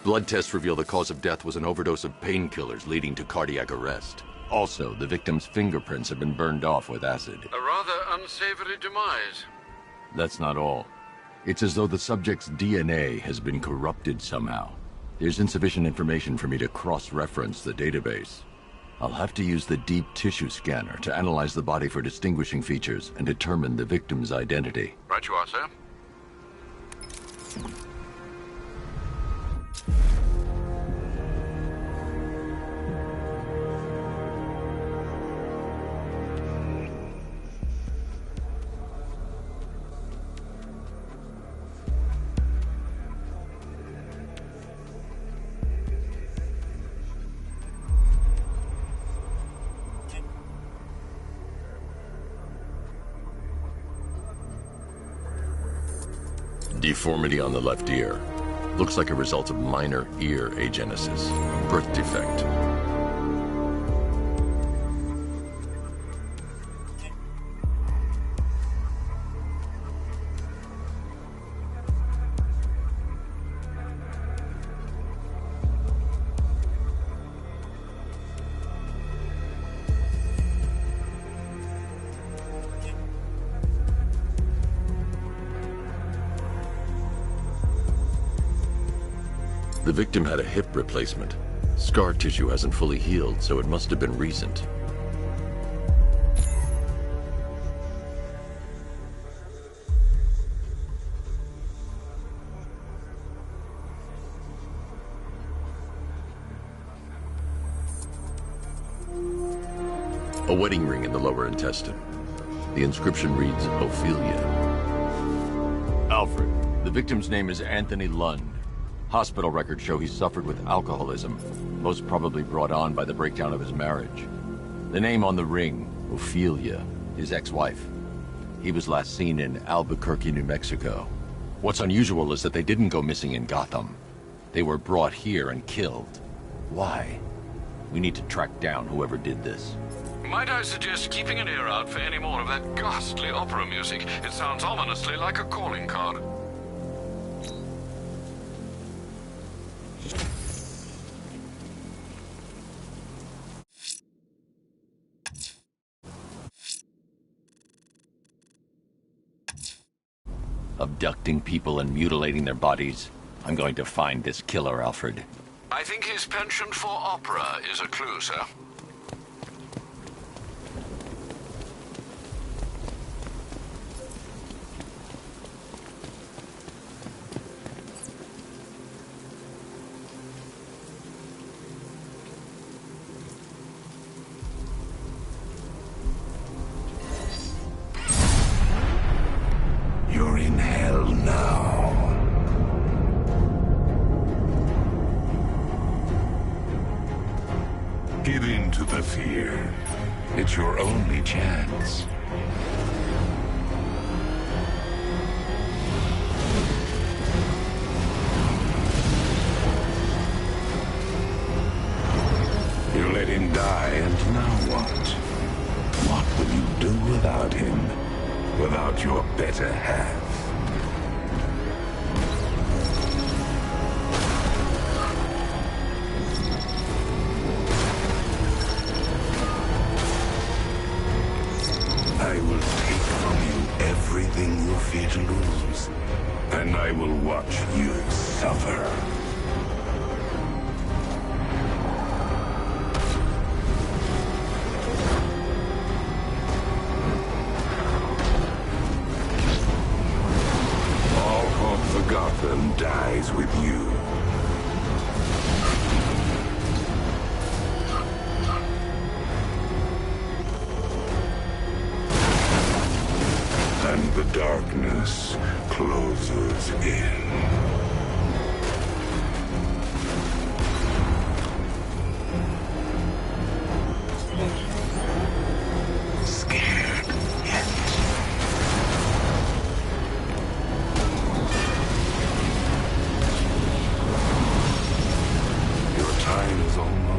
Blood tests reveal the cause of death was an overdose of painkillers leading to cardiac arrest. Also, the victim's fingerprints have been burned off with acid. A rather unsavory demise. That's not all. It's as though the subject's DNA has been corrupted somehow. There's insufficient information for me to cross-reference the database. I'll have to use the deep tissue scanner to analyze the body for distinguishing features and determine the victim's identity. Right you are, sir. Deformity on the left ear. Looks like a result of minor ear agenesis. Birth defect. The victim had a hip replacement. Scar tissue hasn't fully healed, so it must have been recent. A wedding ring in the lower intestine. The inscription reads, Ophelia. Alfred. The victim's name is Anthony Lund. Hospital records show he suffered with alcoholism, most probably brought on by the breakdown of his marriage. The name on the ring, Ophelia, his ex-wife. He was last seen in Albuquerque, New Mexico. What's unusual is that they didn't go missing in Gotham. They were brought here and killed. Why? We need to track down whoever did this. Might I suggest keeping an ear out for any more of that ghastly opera music? It sounds ominously like a calling card. Abducting people and mutilating their bodies. I'm going to find this killer, Alfred. I think his penchant for opera is a clue, sir. You're in hell now. Give in to the fear. It's your only chance. You let him die, and now what? What will you do without him? Without your better half? I will take from you everything you fear to lose, and I will watch you suffer. Gotham dies with you. And the darkness closes in.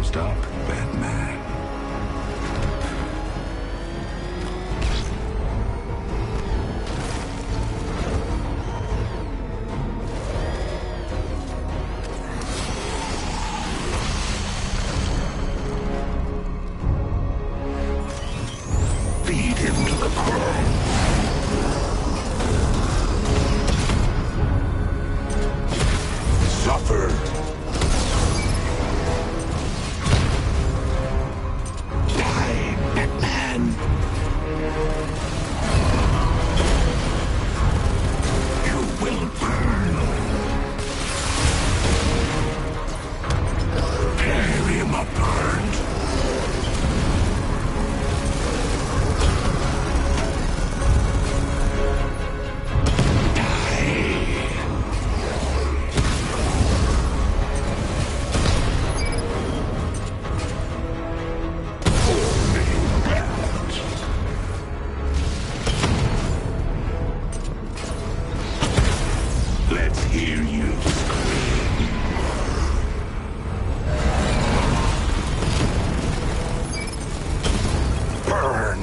Stop, Batman. hear you scream. Burn!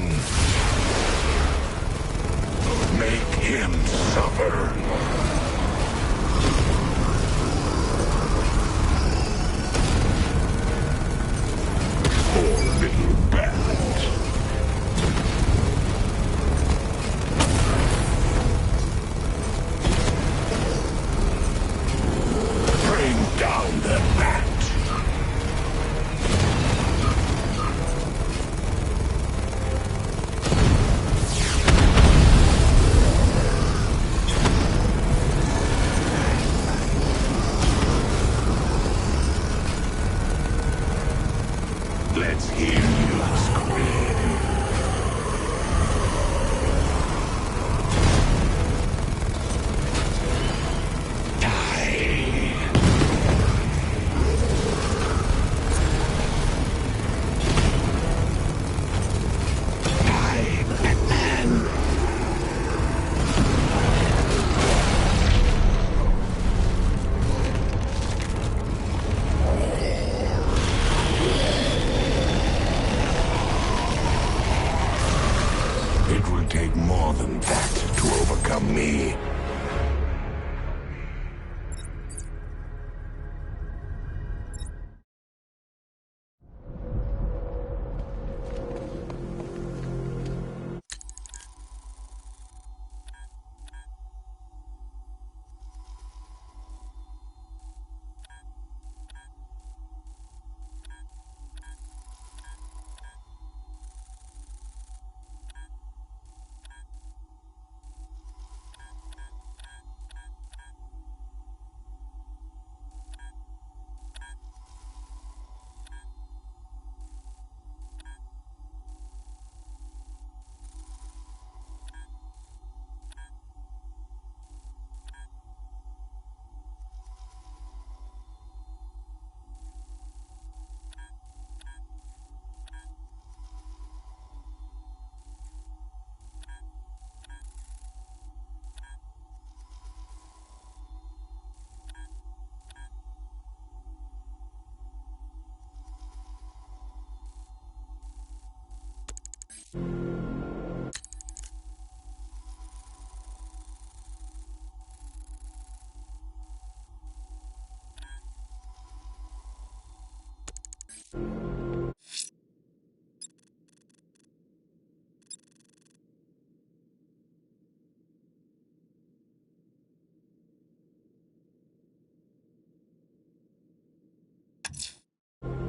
Make him suffer. Poor little bat. Bring down the bat. Let's hear you scream. Die. Die, Batman. It will take more than that to overcome me.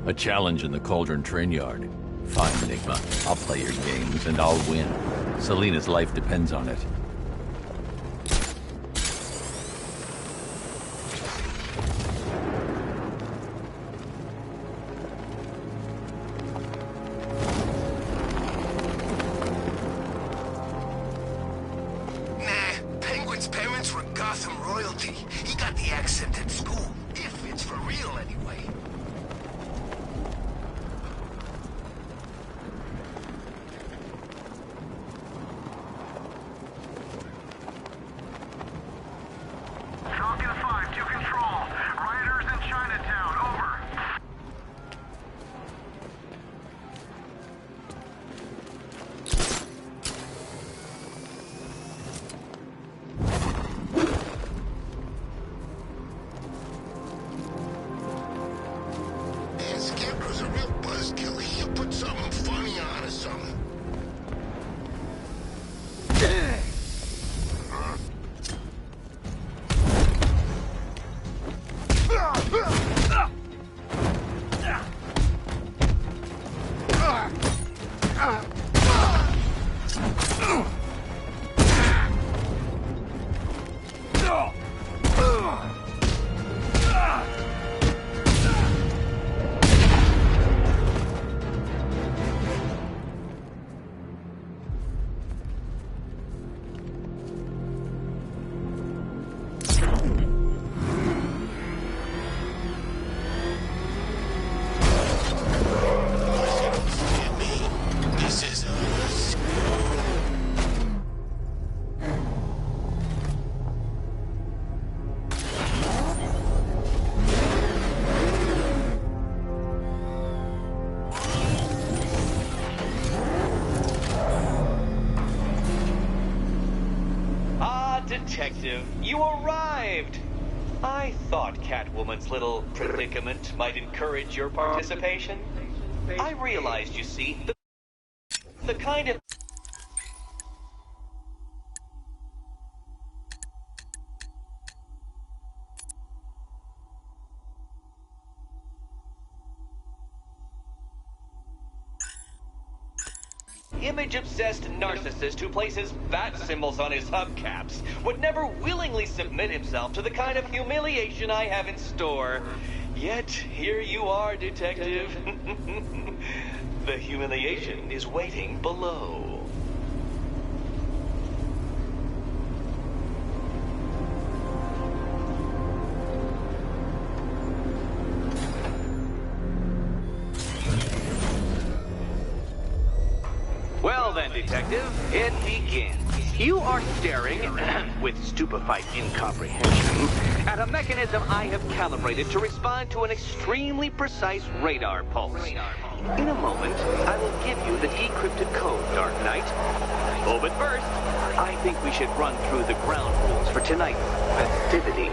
A challenge in the Cauldron train yard. Fine, Enigma. I'll play your games, and I'll win. Selena's life depends on it. Nah, Penguin's parents were Gotham royalty. He got the accent at school. If it's for real, anyway. Falcon 5 to control. Rioters in Chinatown, over. Detective, you arrived! I thought Catwoman's little predicament might encourage your participation. I realized, you see, the kind of... image-obsessed narcissist who places bat symbols on his hubcaps would never willingly submit himself to the kind of humiliation I have in store. Yet, here you are, Detective. The humiliation is waiting below. Well then, Detective, it begins. You are staring, with stupefied incomprehension, at a mechanism I have calibrated to respond to an extremely precise radar pulse. In a moment, I will give you the decrypted code, Dark Knight. Oh, but first, I think we should run through the ground rules for tonight's festivities.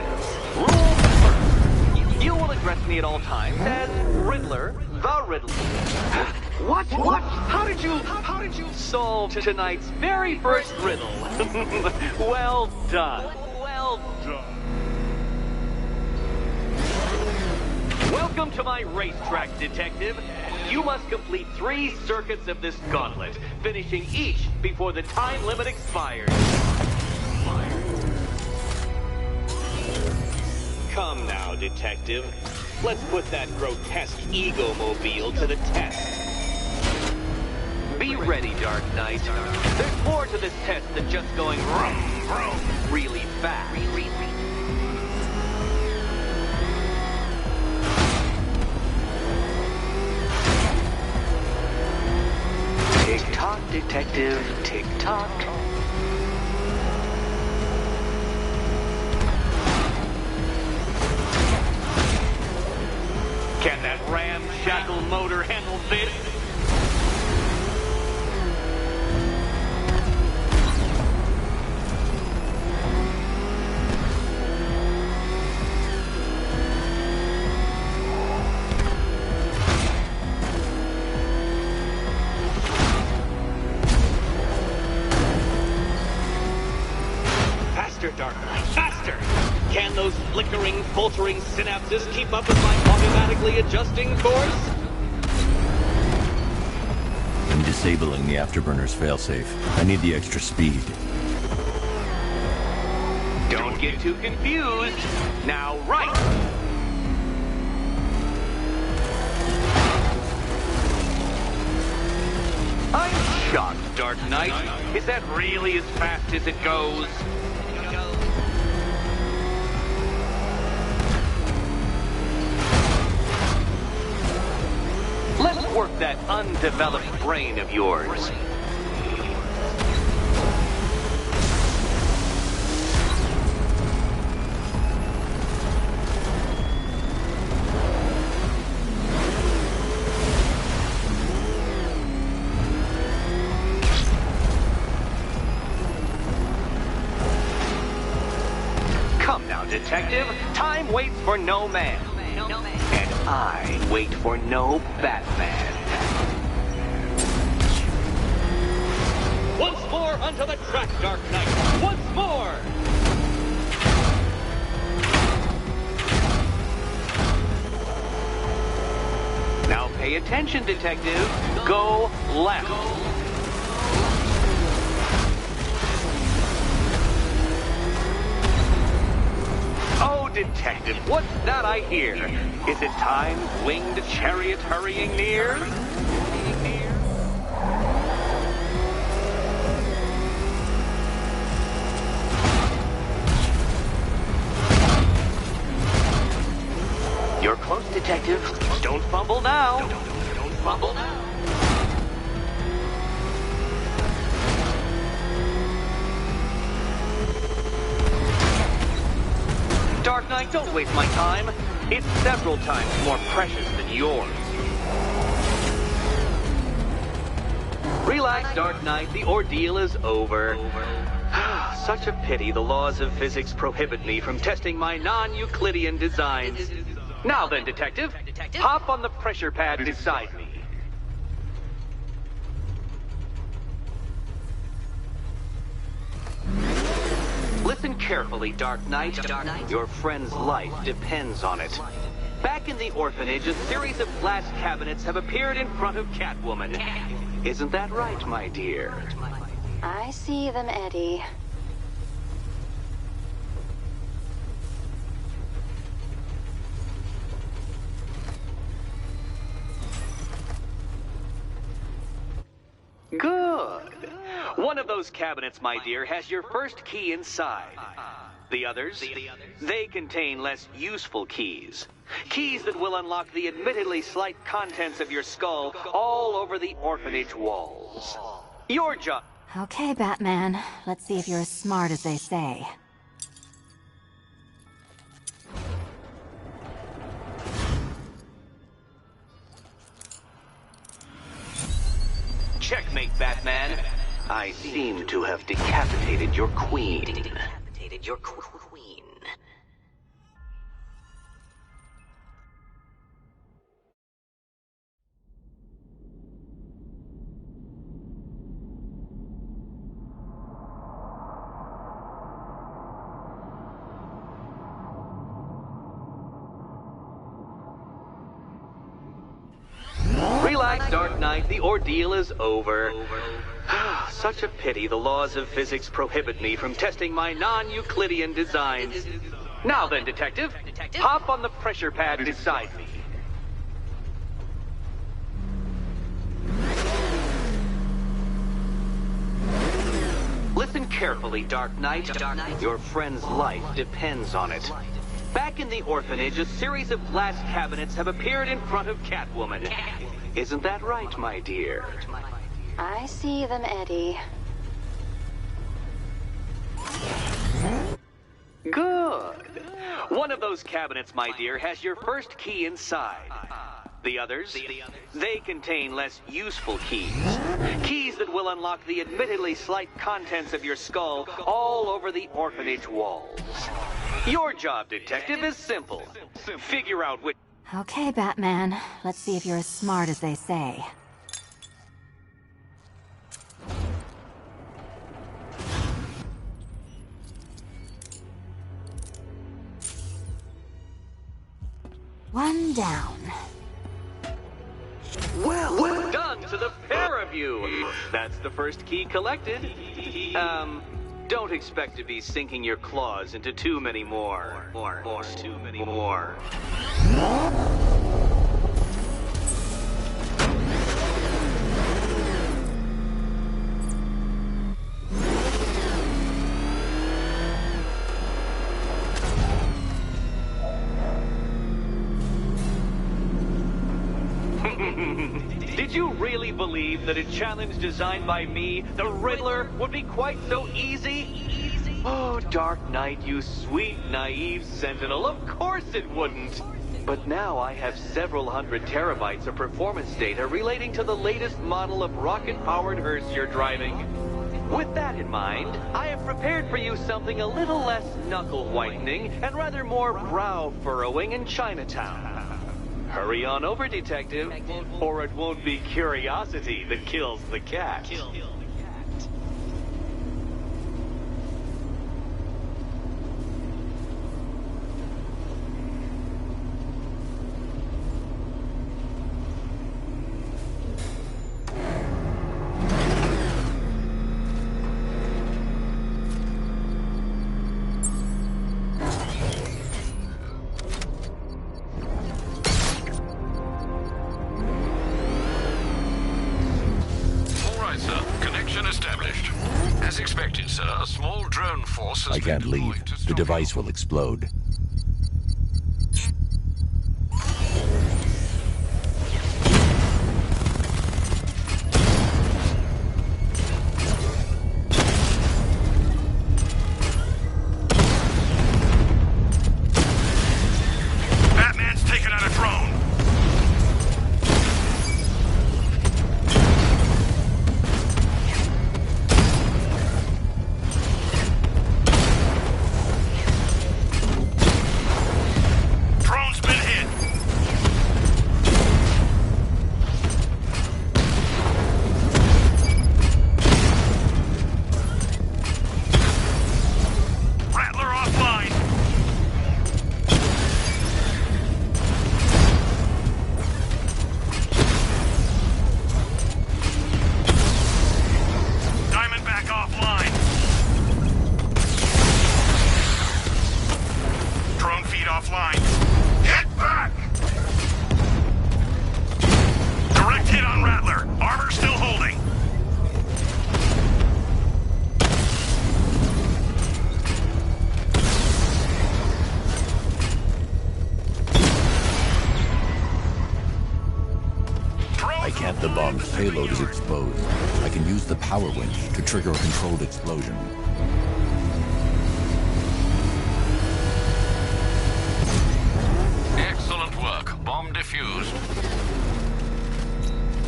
Rule first. You will address me at all times as Riddler, the Riddler. What? How did you solve tonight's very first riddle? Well done. Welcome to my racetrack, Detective. You must complete 3 circuits of this gauntlet, finishing each before the time limit expires. Come now, Detective. Let's put that grotesque ego-mobile to the test. Be ready, Dark Knight. There's more to this test than just going vroom, vroom really fast. Tick-tock, Detective, tick-tock. Can that ramshackle motor handle this? Dark Knight, faster! Can those flickering, faltering synapses keep up with my automatically adjusting course? I'm disabling the afterburner's failsafe. I need the extra speed. Don't get too confused. Now, right! I'm shocked, Dark Knight. Is that really as fast as it goes? Let's work that undeveloped brain of yours. Come now, Detective. Time waits for no man. And I wait for no Batman. Once more onto the track, Dark Knight. Once more! Now pay attention, Detective. Go left. Oh, Detective, what's that I hear? Is it time's winged chariot hurrying near? You're close, Detective. Don't fumble now. Don't fumble now. Dark Knight, don't waste my time. It's several times more precious than yours. Relax, Dark Knight. The ordeal is over. such a pity the laws of physics prohibit me from testing my non-Euclidean designs. Now then, detective, hop on the pressure pad beside me. Listen carefully, Dark Knight. Your friend's life depends on it. Back in the orphanage, a series of glass cabinets have appeared in front of Catwoman. Isn't that right, my dear? I see them, Eddie. Good. One of those cabinets, my dear, has your first key inside. The others, they contain less useful keys. Keys that will unlock the admittedly slight contents of your skull all over the orphanage walls. Your job... Okay, Batman. Let's see if you're as smart as they say. Checkmate, Batman. I seem to have decapitated your queen. Relax, Dark Knight. The ordeal is over. Such a pity the laws of physics prohibit me from testing my non-Euclidean designs. Now then, detective, hop on the pressure pad beside me. Listen carefully, Dark Knight. Your friend's life depends on it. Back in the orphanage, a series of glass cabinets have appeared in front of Catwoman. Isn't that right, my dear? I see them, Eddie. Good. One of those cabinets, my dear, has your first key inside. The others, they contain less useful keys. Keys that will unlock the admittedly slight contents of your skull all over the orphanage walls. Your job, detective, is simple. Figure out which... Okay, Batman. Let's see if you're as smart as they say. One down. Well done to the pair of you. That's the first key collected. Don't expect to be sinking your claws into too many more. Too many more. Did you really believe that a challenge designed by me, the Riddler, would be quite so easy? Oh, Dark Knight, you sweet, naive sentinel, of course it wouldn't. But now I have several hundred terabytes of performance data relating to the latest model of rocket-powered hearse you're driving. With that in mind, I have prepared for you something a little less knuckle-whitening and rather more brow-furrowing in Chinatown. Hurry on over, detective, or it won't be curiosity that kills the cat. I can't leave. The device will explode. Batman's taken out a drone. payload is exposed, I can use the power winch to trigger a controlled explosion. Excellent work. Bomb defused.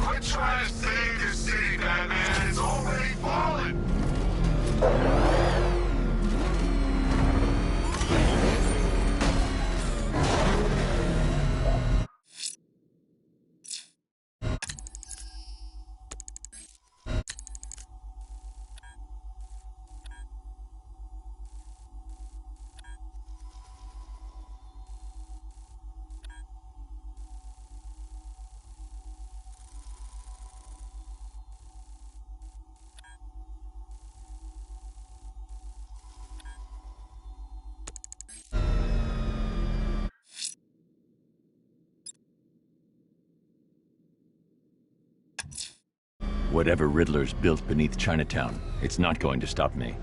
Quit trying to save this city, Batman. It's already fallen. Whatever Riddler's built beneath Chinatown, it's not going to stop me.